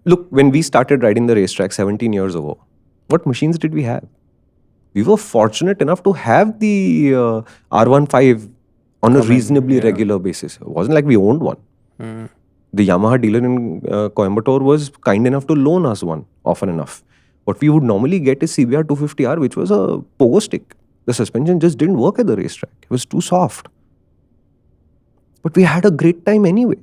S2: look, when we started riding the racetrack 17 years ago, what machines did we have? We were fortunate enough to have the R15 on a reasonably regular basis. It wasn't like we owned one. The Yamaha dealer in Coimbatore was kind enough to loan us one often enough. What we would normally get is CBR 250R, which was a pogo stick. The suspension just didn't work at the racetrack. It was too soft. But we had a great time anyway.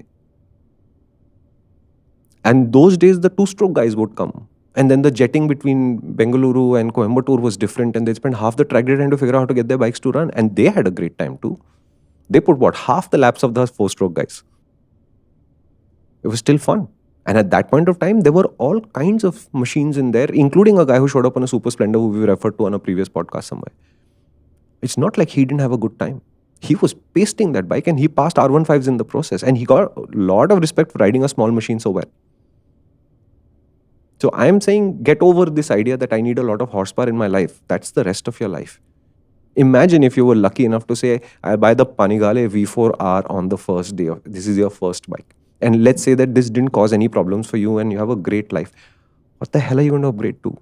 S2: And those days, the two-stroke guys would come. And then the jetting between Bengaluru and Coimbatore was different. And they spent half the track day trying to figure out how to get their bikes to run. And they had a great time too. They put half the laps of the four-stroke guys. It was still fun. And at that point of time, there were all kinds of machines in there, including a guy who showed up on a Super Splendor who we referred to on a previous podcast somewhere. It's not like he didn't have a good time. He was pasting that bike and he passed R15s in the process. And he got a lot of respect for riding a small machine so well. So I'm saying, get over this idea that I need a lot of horsepower in my life. That's the rest of your life. Imagine if you were lucky enough to say, I buy the Panigale V4R on the first day of, this is your first bike. And let's say that this didn't cause any problems for you and you have a great life. What the hell are you going to upgrade to?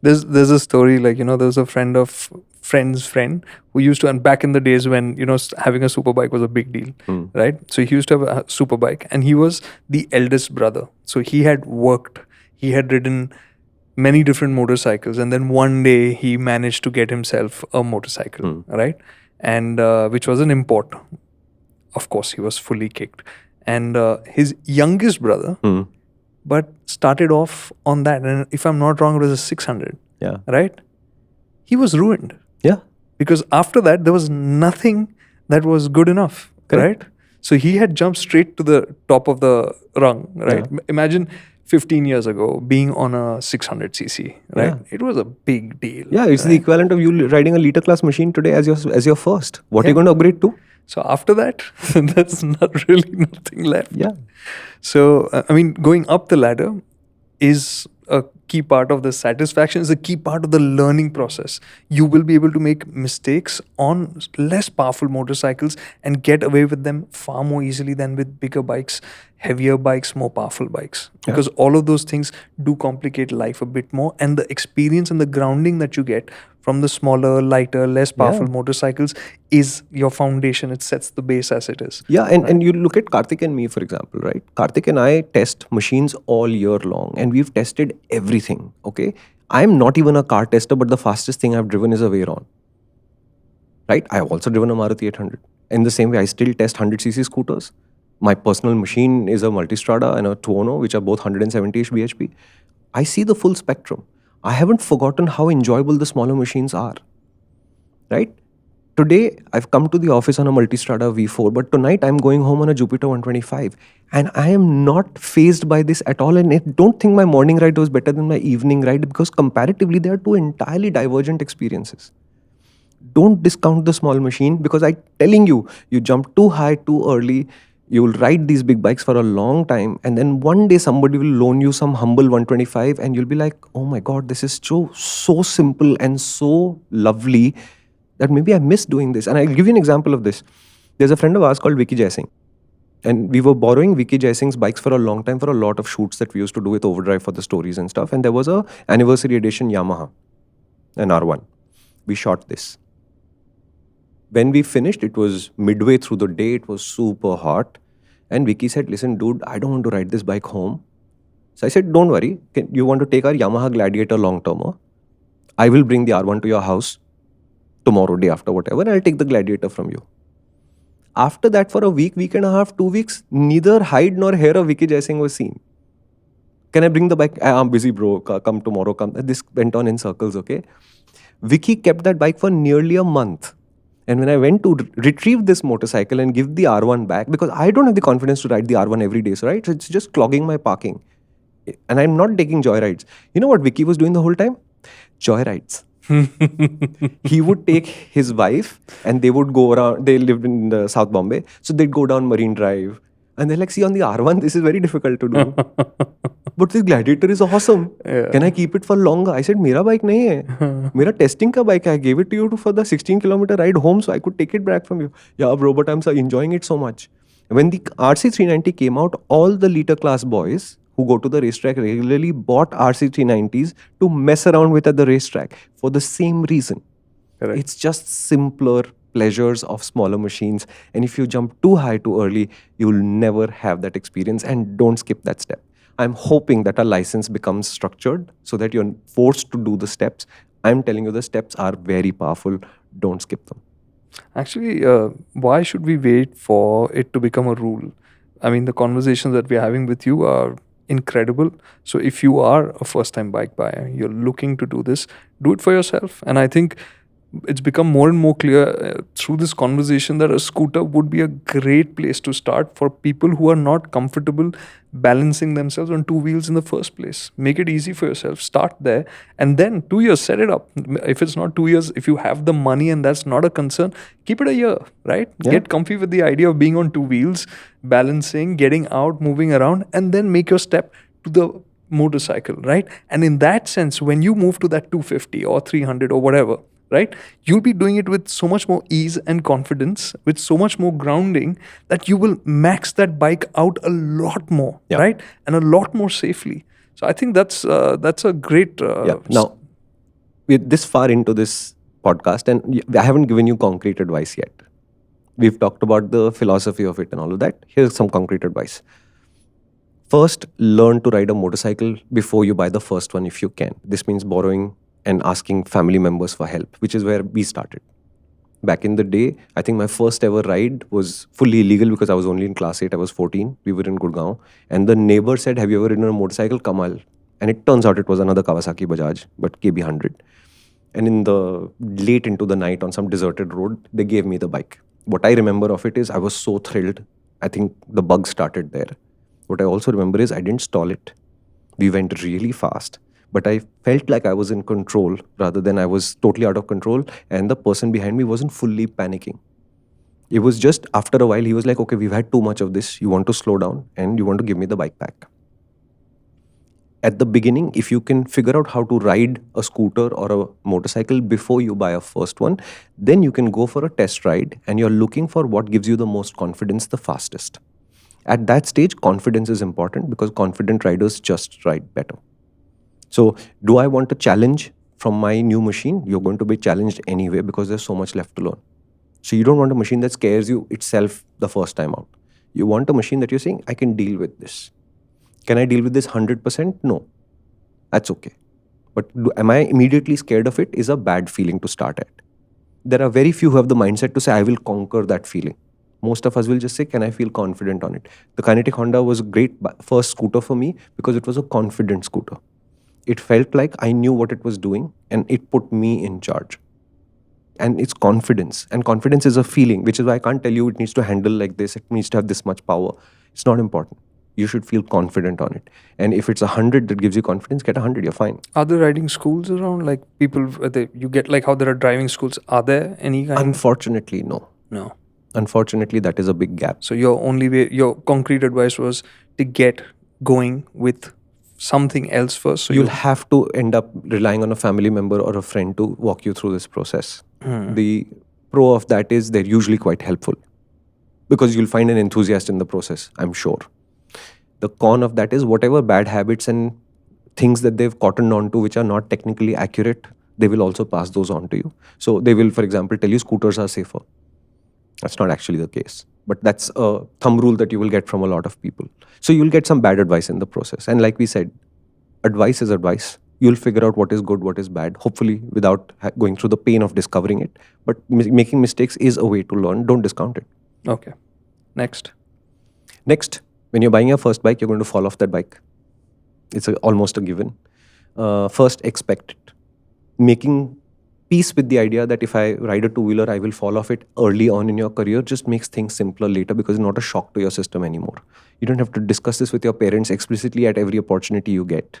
S1: There's a story like, there's a friend of friend's friend who used to, and back in the days when, having a super bike was a big deal, right? So he used to have a super bike and he was the eldest brother. So he had ridden many different motorcycles. And then one day he managed to get himself a motorcycle, right? And which was an import. Of course, he was fully kicked. And his youngest brother, but started off on that. And if I'm not wrong, it was a 600.
S2: Yeah.
S1: Right? He was ruined.
S2: Yeah.
S1: Because after that, there was nothing that was good enough. Correct. Right? So he had jumped straight to the top of the rung. Right? Yeah. Imagine 15 years ago being on a 600cc. Right? Yeah. It was a big deal.
S2: Yeah. It's the equivalent of you riding a liter class machine today as your first. What are you going to upgrade to?
S1: So after that, that's not really nothing left.
S2: Yeah.
S1: So, going up the ladder is a key part of the satisfaction, is a key part of the learning process. You will be able to make mistakes on less powerful motorcycles and get away with them far more easily than with bigger bikes, heavier bikes, more powerful bikes. Because all of those things do complicate life a bit more. And the experience and the grounding that you get from the smaller, lighter, less powerful motorcycles is your foundation. It sets the base as it is.
S2: Yeah, and you look at Kartik and me, for example, right? Kartik and I test machines all year long and we've tested everything, okay? I'm not even a car tester, but the fastest thing I've driven is a Veyron, right? I've also driven a Maruti 800. In the same way, I still test 100cc scooters. My personal machine is a Multistrada and a Tuono, which are both 170-ish bhp. I see the full spectrum. I haven't forgotten how enjoyable the smaller machines are, right? Today, I've come to the office on a Multistrada V4, but tonight I'm going home on a Jupiter 125. And I am not fazed by this at all. And I don't think my morning ride was better than my evening ride because comparatively, they are two entirely divergent experiences. Don't discount the small machine because I'm telling you, you jump too high too early. You will ride these big bikes for a long time and then one day somebody will loan you some humble 125 and you'll be like, oh my God, this is so simple and so lovely that maybe I miss doing this. And I'll give you an example of this. There's a friend of ours called Vicky Jaising. And we were borrowing Vicky Jaising's bikes for a long time for a lot of shoots that we used to do with Overdrive for the stories and stuff. And there was a anniversary edition Yamaha, an R1. We shot this. When we finished, it was midway through the day. It was super hot. And Vicky said, listen, dude, I don't want to ride this bike home. So I said, don't worry. You want to take our Yamaha Gladiator long-termer? I will bring the R1 to your house tomorrow, day after, whatever. And I'll take the Gladiator from you. After that, for a week and a half, 2 weeks, neither hide nor hair of Vicky Jaising was seen. Can I bring the bike? I'm busy, bro. Come tomorrow. Come. This went on in circles, okay? Vicky kept that bike for nearly a month. And when I went to retrieve this motorcycle and give the R1 back, because I don't have the confidence to ride the R1 every day, so right? So it's just clogging my parking. And I'm not taking joyrides. You know what Vicky was doing the whole time? Joyrides. He would take his wife and they would go around. They lived in the South Bombay. So they'd go down Marine Drive. And they're like, see, on the R1, this is very difficult to do. But this Gladiator is awesome.
S1: Yeah.
S2: Can I keep it for longer? I said, Mera bike nahi hai. Mera testing ka bike hai. I gave it to you for the 16-kilometer ride home so I could take it back from you. Yeah, bro, but I'm enjoying it so much. When the RC390 came out, all the liter class boys who go to the racetrack regularly bought RC390s to mess around with at the racetrack for the same reason.
S1: Correct.
S2: It's just simpler pleasures of smaller machines. And if you jump too high too early, you'll never have that experience. And don't skip that step. I'm hoping that a license becomes structured so that you're forced to do the steps. I'm telling you, the steps are very powerful. Don't skip them.
S1: Actually, why should we wait for it to become a rule? I mean, the conversations that we're having with you are incredible. So if you are a first time bike buyer, you're looking to do this, do it for yourself. And I think it's become more and more clear through this conversation that a scooter would be a great place to start for people who are not comfortable balancing themselves on two wheels in the first place. Make it easy for yourself. Start there, and then 2 years, set it up. If it's not 2 years, if you have the money and that's not a concern, keep it a year, right?
S2: Yeah.
S1: Get comfy with the idea of being on two wheels, balancing, getting out, moving around, and then make your step to the motorcycle, right? And in that sense, when you move to that 250 or 300 or whatever, right, you'll be doing it with so much more ease and confidence, with so much more grounding, that you will max that bike out a lot more,
S2: Yeah.
S1: right, and a lot more safely. So I think that's a great
S2: Yeah. Now, we're this far into this podcast, and I haven't given you concrete advice yet. We've talked about the philosophy of it and all of that. Here's some concrete advice. First, learn to ride a motorcycle before you buy the first one if you can. This means borrowing and asking family members for help, which is where we started. Back in the day, I think my first ever ride was fully illegal because I was only in class 8. I was 14. We were in Gurgaon. And the neighbor said, have you ever ridden a motorcycle? Kamal. And it turns out it was another Kawasaki Bajaj, but KB100. And in the late into the night on some deserted road, they gave me the bike. What I remember of it is I was so thrilled. I think the bug started there. What I also remember is I didn't stall it. We went really fast. But I felt like I was in control rather than I was totally out of control. And the person behind me wasn't fully panicking. It was just after a while, he was like, okay, we've had too much of this. You want to slow down and you want to give me the bike back. At the beginning, if you can figure out how to ride a scooter or a motorcycle before you buy a first one, then you can go for a test ride and you're looking for what gives you the most confidence the fastest. At that stage, confidence is important because confident riders just ride better. So, do I want a challenge from my new machine? You're going to be challenged anyway because there's so much left to learn. So, you don't want a machine that scares you itself the first time out. You want a machine that you're saying, I can deal with this. Can I deal with this 100%? No. That's okay. But am I immediately scared of it? Is a bad feeling to start at. There are very few who have the mindset to say, I will conquer that feeling. Most of us will just say, can I feel confident on it? The Kinetic Honda was a great first scooter for me because it was a confident scooter. It felt like I knew what it was doing and it put me in charge. And it's confidence. And confidence is a feeling, which is why I can't tell you it needs to handle like this. It needs to have this much power. It's not important. You should feel confident on it. And if it's 100 that gives you confidence, get 100, you're fine.
S1: Are there riding schools around? Like people, you get like how there are driving schools. Are there any kind?
S2: Unfortunately, no.
S1: No.
S2: Unfortunately, that is a big gap.
S1: So your concrete advice was to get going with something else first. So
S2: you'll have to end up relying on a family member or a friend to walk you through this process. The pro of that is they're usually quite helpful because you'll find an enthusiast in the process, I'm sure. The con of that is whatever bad habits and things that they've cottoned onto which are not technically accurate, they will also pass those on to you. So they will, for example, tell you scooters are safer. That's not actually the case. But that's a thumb rule that you will get from a lot of people. So you'll get some bad advice in the process. And like we said, advice is advice. You'll figure out what is good, what is bad, hopefully without going through the pain of discovering it. But making mistakes is a way to learn. Don't discount it.
S1: Okay. Next,
S2: when you're buying your first bike, you're going to fall off that bike. It's almost a given. First, expect it. Making peace with the idea that if I ride a two-wheeler, I will fall off it early on in your career just makes things simpler later because it's not a shock to your system anymore. You don't have to discuss this with your parents explicitly at every opportunity you get.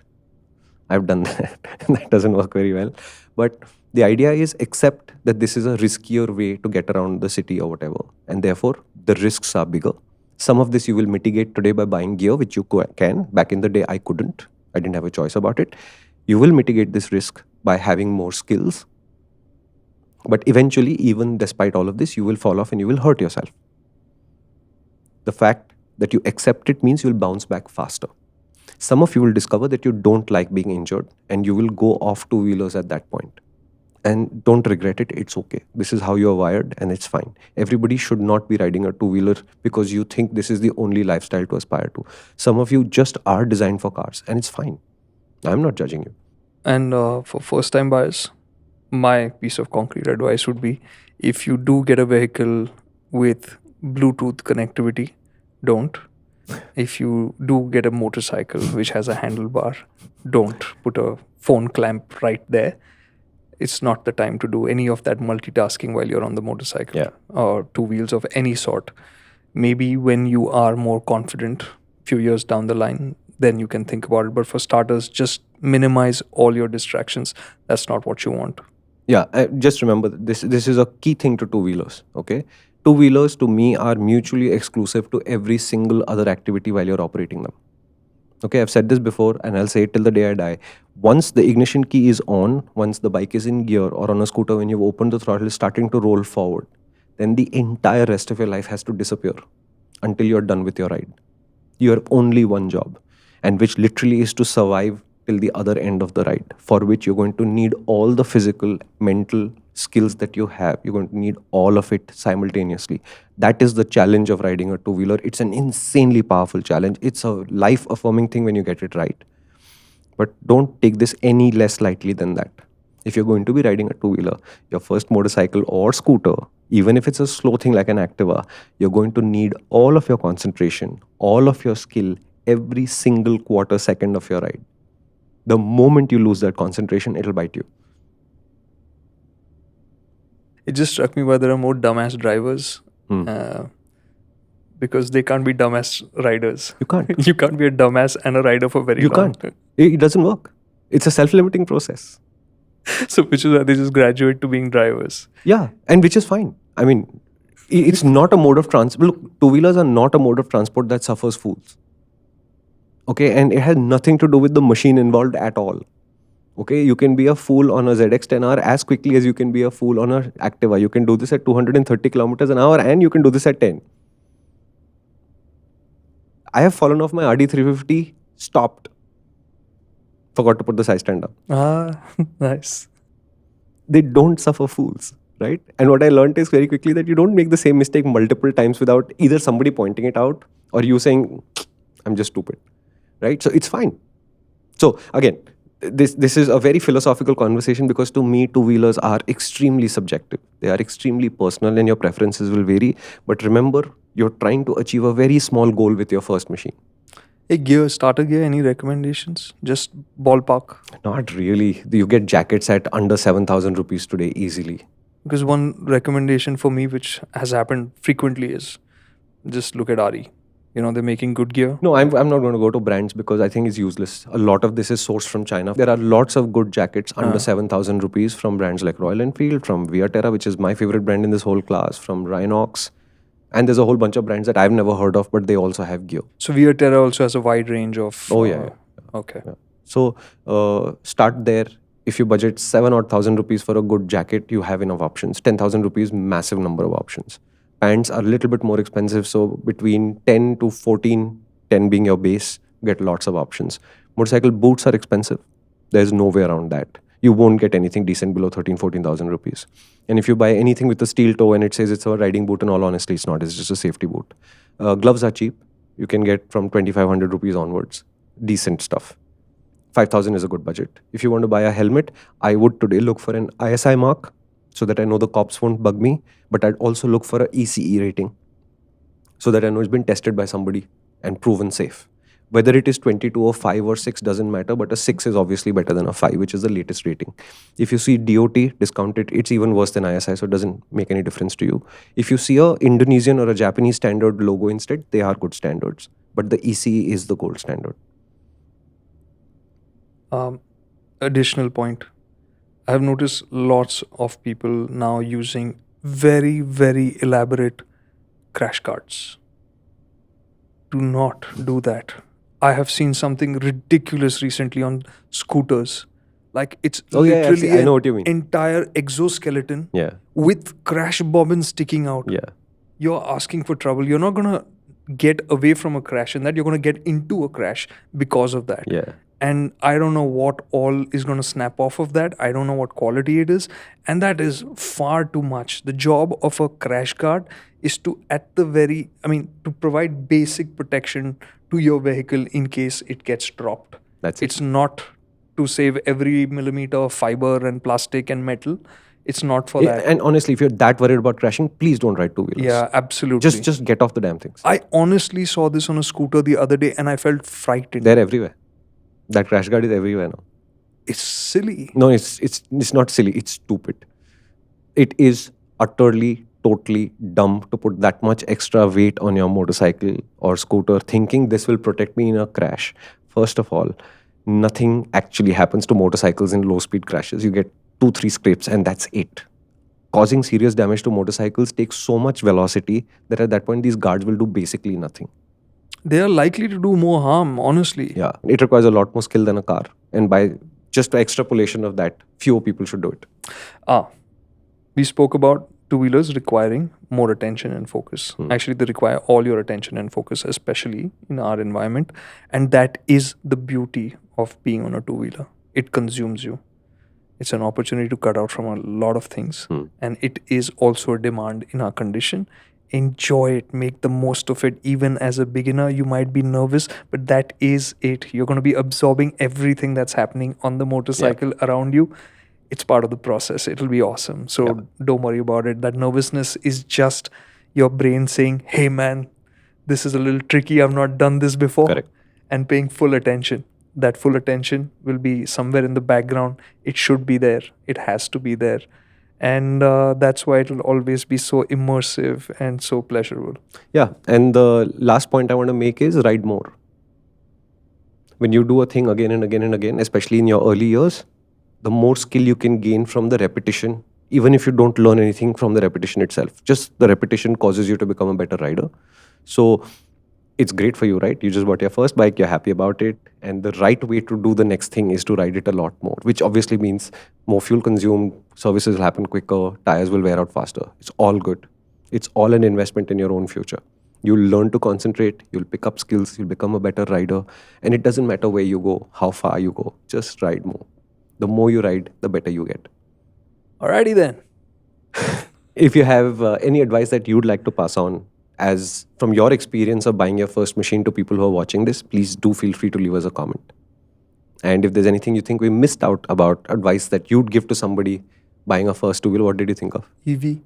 S2: I've done that. That doesn't work very well. But The idea is accept that this is a riskier way to get around the city or whatever, and therefore the risks are bigger. Some of this you will mitigate today by buying gear, which you can. Back in the day, I couldn't. I didn't have a choice about it. You will mitigate this risk by having more skills. But eventually, even despite all of this, you will fall off and you will hurt yourself. The fact that you accept it means you'll bounce back faster. Some of you will discover that you don't like being injured and you will go off two-wheelers at that point. And don't regret it, it's okay. This is how you're wired and it's fine. Everybody should not be riding a two-wheeler because you think this is the only lifestyle to aspire to. Some of you just are designed for cars and it's fine. I'm not judging you.
S1: And for first-time buyers, my piece of concrete advice would be, if you do get a vehicle with Bluetooth connectivity, don't. If you do get a motorcycle which has a handlebar, don't put a phone clamp right there. It's not the time to do any of that multitasking while you're on the motorcycle or two wheels of any sort. Maybe when you are more confident, few years down the line, then you can think about it. But for starters, just minimize all your distractions. That's not what you want.
S2: Yeah, just remember this is a key thing to two-wheelers, okay? Two-wheelers to me are mutually exclusive to every single other activity while you're operating them. Okay, I've said this before and I'll say it till the day I die. Once the ignition key is on, once the bike is in gear or on a scooter, when you've opened the throttle, starting to roll forward, then the entire rest of your life has to disappear until you're done with your ride. You have only one job, and which literally is to survive till the other end of the ride, for which you're going to need all the physical, mental skills that you have. You're going to need all of it simultaneously. That is the challenge of riding a two-wheeler. It's an insanely powerful challenge. It's a life-affirming thing when you get it right. But don't take this any less lightly than that. If you're going to be riding a two-wheeler, your first motorcycle or scooter, even if it's a slow thing like an Activa, you're going to need all of your concentration, all of your skill, every single quarter second of your ride. The moment you lose that concentration, it'll bite you.
S1: It just struck me why there are more dumbass drivers. Because they can't be dumbass riders.
S2: You can't.
S1: You can't be a dumbass and a rider for very long.
S2: Can't. It doesn't work. It's a self-limiting process.
S1: So which is why they just graduate to being drivers.
S2: Yeah, and which is fine. I mean, it's not a mode of transport. Look, two-wheelers are not a mode of transport that suffers fools. Okay, and it has nothing to do with the machine involved at all. Okay, you can be a fool on a ZX-10R as quickly as you can be a fool on an Activa. You can do this at 230 kilometers an hour and you can do this at 10. I have fallen off my RD350, stopped. Forgot to put the side stand up.
S1: Nice.
S2: They don't suffer fools, right? And what I learned is very quickly that you don't make the same mistake multiple times without either somebody pointing it out or you saying, I'm just stupid, right? So it's fine. So again, this is a very philosophical conversation because to me, two-wheelers are extremely subjective. They are extremely personal and your preferences will vary. But remember, you're trying to achieve a very small goal with your first machine.
S1: Hey, starter gear, any recommendations? Just ballpark.
S2: Not really. You get jackets at under 7,000 rupees today easily.
S1: Because one recommendation for me, which has happened frequently, is just look at RE. They're making good gear.
S2: No, I'm not going to go to brands because I think it's useless. A lot of this is sourced from China. There are lots of good jackets under 7,000 rupees from brands like Royal Enfield, from Viaterra, which is my favorite brand in this whole class, from Rhinox. And there's a whole bunch of brands that I've never heard of, but they also have gear.
S1: So Viaterra also has a wide range of...
S2: Oh, yeah.
S1: Okay.
S2: Yeah. So start there. If you budget 7,000 rupees for a good jacket, you have enough options. 10,000 rupees, massive number of options. Pants are a little bit more expensive. So between 10 to 14, 10 being your base, get lots of options. Motorcycle boots are expensive. There's no way around that. You won't get anything decent below 14,000 rupees. And if you buy anything with a steel toe and it says it's a riding boot, in all honesty, it's not. It's just a safety boot. Gloves are cheap. You can get from 2,500 rupees onwards. Decent stuff. 5,000 is a good budget. If you want to buy a helmet, I would today look for an ISI mark so that I know the cops won't bug me. But I'd also look for a ECE rating so that I know it's been tested by somebody and proven safe. Whether it is 22 or 5 or 6 doesn't matter, but a 6 is obviously better than a 5, which is the latest rating. If you see DOT discounted, it's even worse than ISI, so it doesn't make any difference to you. If you see a Indonesian or a Japanese standard logo instead, they are good standards. But the ECE is the gold standard.
S1: Additional point. I've noticed lots of people now using very, very elaborate crash carts. Do not do that. I have seen something ridiculous recently on scooters. Like it's
S2: Oh yeah,
S1: literally
S2: I know
S1: an
S2: what you mean.
S1: entire exoskeleton
S2: Yeah,
S1: with crash bobbins sticking out.
S2: yeah,
S1: You're asking for trouble. You're not gonna get away from a crash in that. You're gonna get into a crash because of that.
S2: yeah.
S1: And I don't know what all is gonna snap off of that. I don't know what quality it is. And that is far too much. The job of a crash guard is to to provide basic protection to your vehicle in case it gets dropped.
S2: That's it.
S1: It's not to save every millimeter of fiber and plastic and metal. It's not for
S2: Yeah,
S1: that.
S2: and honestly, if you're that worried about crashing, please don't ride two-wheelers.
S1: Yeah, absolutely.
S2: Just get off the damn things.
S1: I honestly saw this on a scooter the other day and I felt frightened.
S2: They're everywhere. That crash guard is everywhere now.
S1: It's silly.
S2: No, it's not silly. It's stupid. It is utterly, totally dumb to put that much extra weight on your motorcycle or scooter, thinking this will protect me in a crash. First of all, nothing actually happens to motorcycles in low-speed crashes. You get 2-3 scrapes, and that's it. Causing serious damage to motorcycles takes so much velocity that at that point these guards will do basically nothing.
S1: They are likely to do more harm, honestly.
S2: Yeah, it requires a lot more skill than a car, and by just extrapolation of that, fewer people should do it.
S1: We spoke about two-wheelers requiring more attention and focus. Actually, they require all your attention and focus, especially in our environment. And that is the beauty of being on a two-wheeler. It consumes you. It's an opportunity to cut out from a lot of things. And it is also a demand in our condition. Enjoy it, make the most of it. Even as a beginner, you might be nervous, but that is it. You're going to be absorbing everything that's happening on the motorcycle around you. It's part of the process. It'll be awesome. So don't worry about it. That nervousness is just your brain saying, hey man, this is a little tricky. I've not done this before.
S2: Correct.
S1: And paying full attention. That full attention will be somewhere in the background. It should be there. It has to be there. And that's why it will always be so immersive and so pleasurable.
S2: Yeah, and the last point I want to make is ride more. When you do a thing again and again and again, especially in your early years, the more skill you can gain from the repetition, even if you don't learn anything from the repetition itself. Just the repetition causes you to become a better rider. So it's great for you, right? You just bought your first bike, you're happy about it. And the right way to do the next thing is to ride it a lot more, which obviously means more fuel consumed, services will happen quicker, tires will wear out faster. It's all good. It's all an investment in your own future. You'll learn to concentrate, you'll pick up skills, you'll become a better rider. And it doesn't matter where you go, how far you go, just ride more. The more you ride, the better you get.
S1: Alrighty then.
S2: If you have any advice that you'd like to pass on as from your experience of buying your first machine to people who are watching this, please do feel free to leave us a comment. And if there's anything you think we missed out about advice that you'd give to somebody buying a first two-wheel, what did you think of?
S1: EV.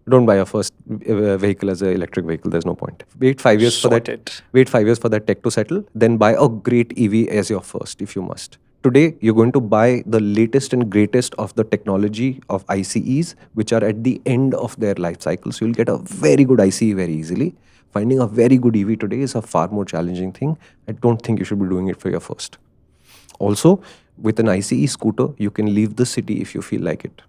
S2: Don't buy your first vehicle as an electric vehicle. There's no point. Wait 5 years for that.
S1: Sorted.
S2: Wait 5 years for that tech to settle. Then buy a great EV as your first if you must. Today, you're going to buy the latest and greatest of the technology of ICEs, which are at the end of their life cycle. So you'll get a very good ICE very easily. Finding a very good EV today is a far more challenging thing. I don't think you should be doing it for your first. Also, with an ICE scooter, you can leave the city if you feel like it.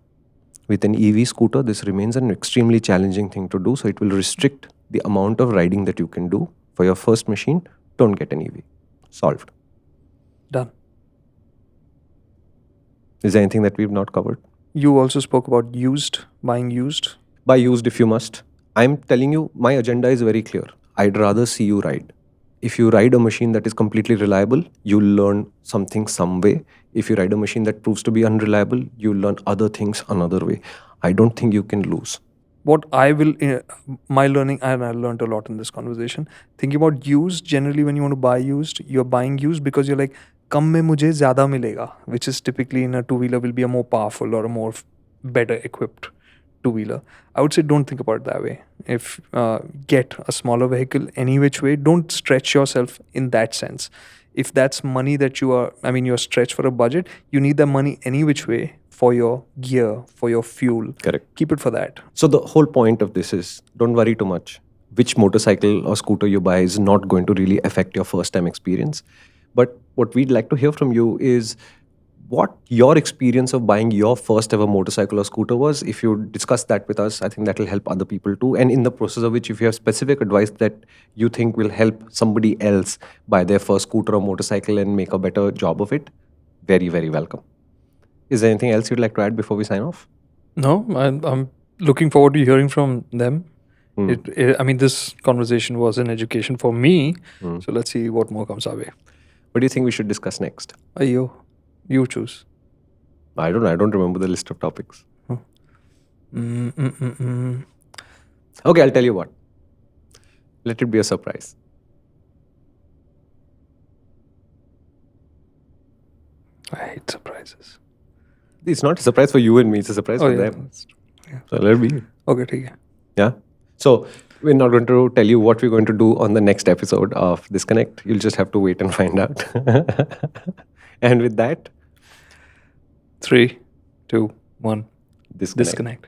S2: With an EV scooter, this remains an extremely challenging thing to do. So it will restrict the amount of riding that you can do. For your first machine, don't get an EV. Solved.
S1: Done.
S2: Is there anything that we've not covered?
S1: You also spoke about buying used.
S2: Buy used if you must. I'm telling you, my agenda is very clear. I'd rather see you ride. If you ride a machine that is completely reliable, you'll learn something some way. If you ride a machine that proves to be unreliable, you'll learn other things another way. I don't think you can lose.
S1: What I will, my learning, and I learned a lot in this conversation, thinking about used, generally when you want to buy used, you're buying used because you're like, कम में मुझे ज़्यादा मिलेगा, which is typically in a two-wheeler will be a more powerful or a more better equipped two-wheeler. I would say don't think about it that way. If get a smaller vehicle any which way, don't stretch yourself in that sense. If that's money that you're stretched for a budget, you need that money any which way for your gear, for your fuel.
S2: Correct.
S1: Keep it for that.
S2: So the whole point of this is don't worry too much. Which motorcycle or scooter you buy is not going to really affect your first time experience. But what we'd like to hear from you is what your experience of buying your first ever motorcycle or scooter was. If you discuss that with us, I think that will help other people too. And in the process of which, if you have specific advice that you think will help somebody else buy their first scooter or motorcycle and make a better job of it, very, very welcome. Is there anything else you'd like to add before we sign off?
S1: No, I'm looking forward to hearing from them. I mean, this conversation was an education for me. So let's see what more comes our way.
S2: What do you think we should discuss next?
S1: Ayyo, you choose.
S2: I don't know. I don't remember the list of topics. Okay, I'll tell you what. Let it be a surprise.
S1: I hate surprises.
S2: It's not a surprise for you and me. It's a surprise for them. So let it be.
S1: Okay, ठीक है.
S2: Yeah. So we're not going to tell you what we're going to do on the next episode of ThisConnect. You'll just have to wait and find out. And with that,
S1: 3, 2, 1.
S2: ThisConnect.
S1: Disconnect.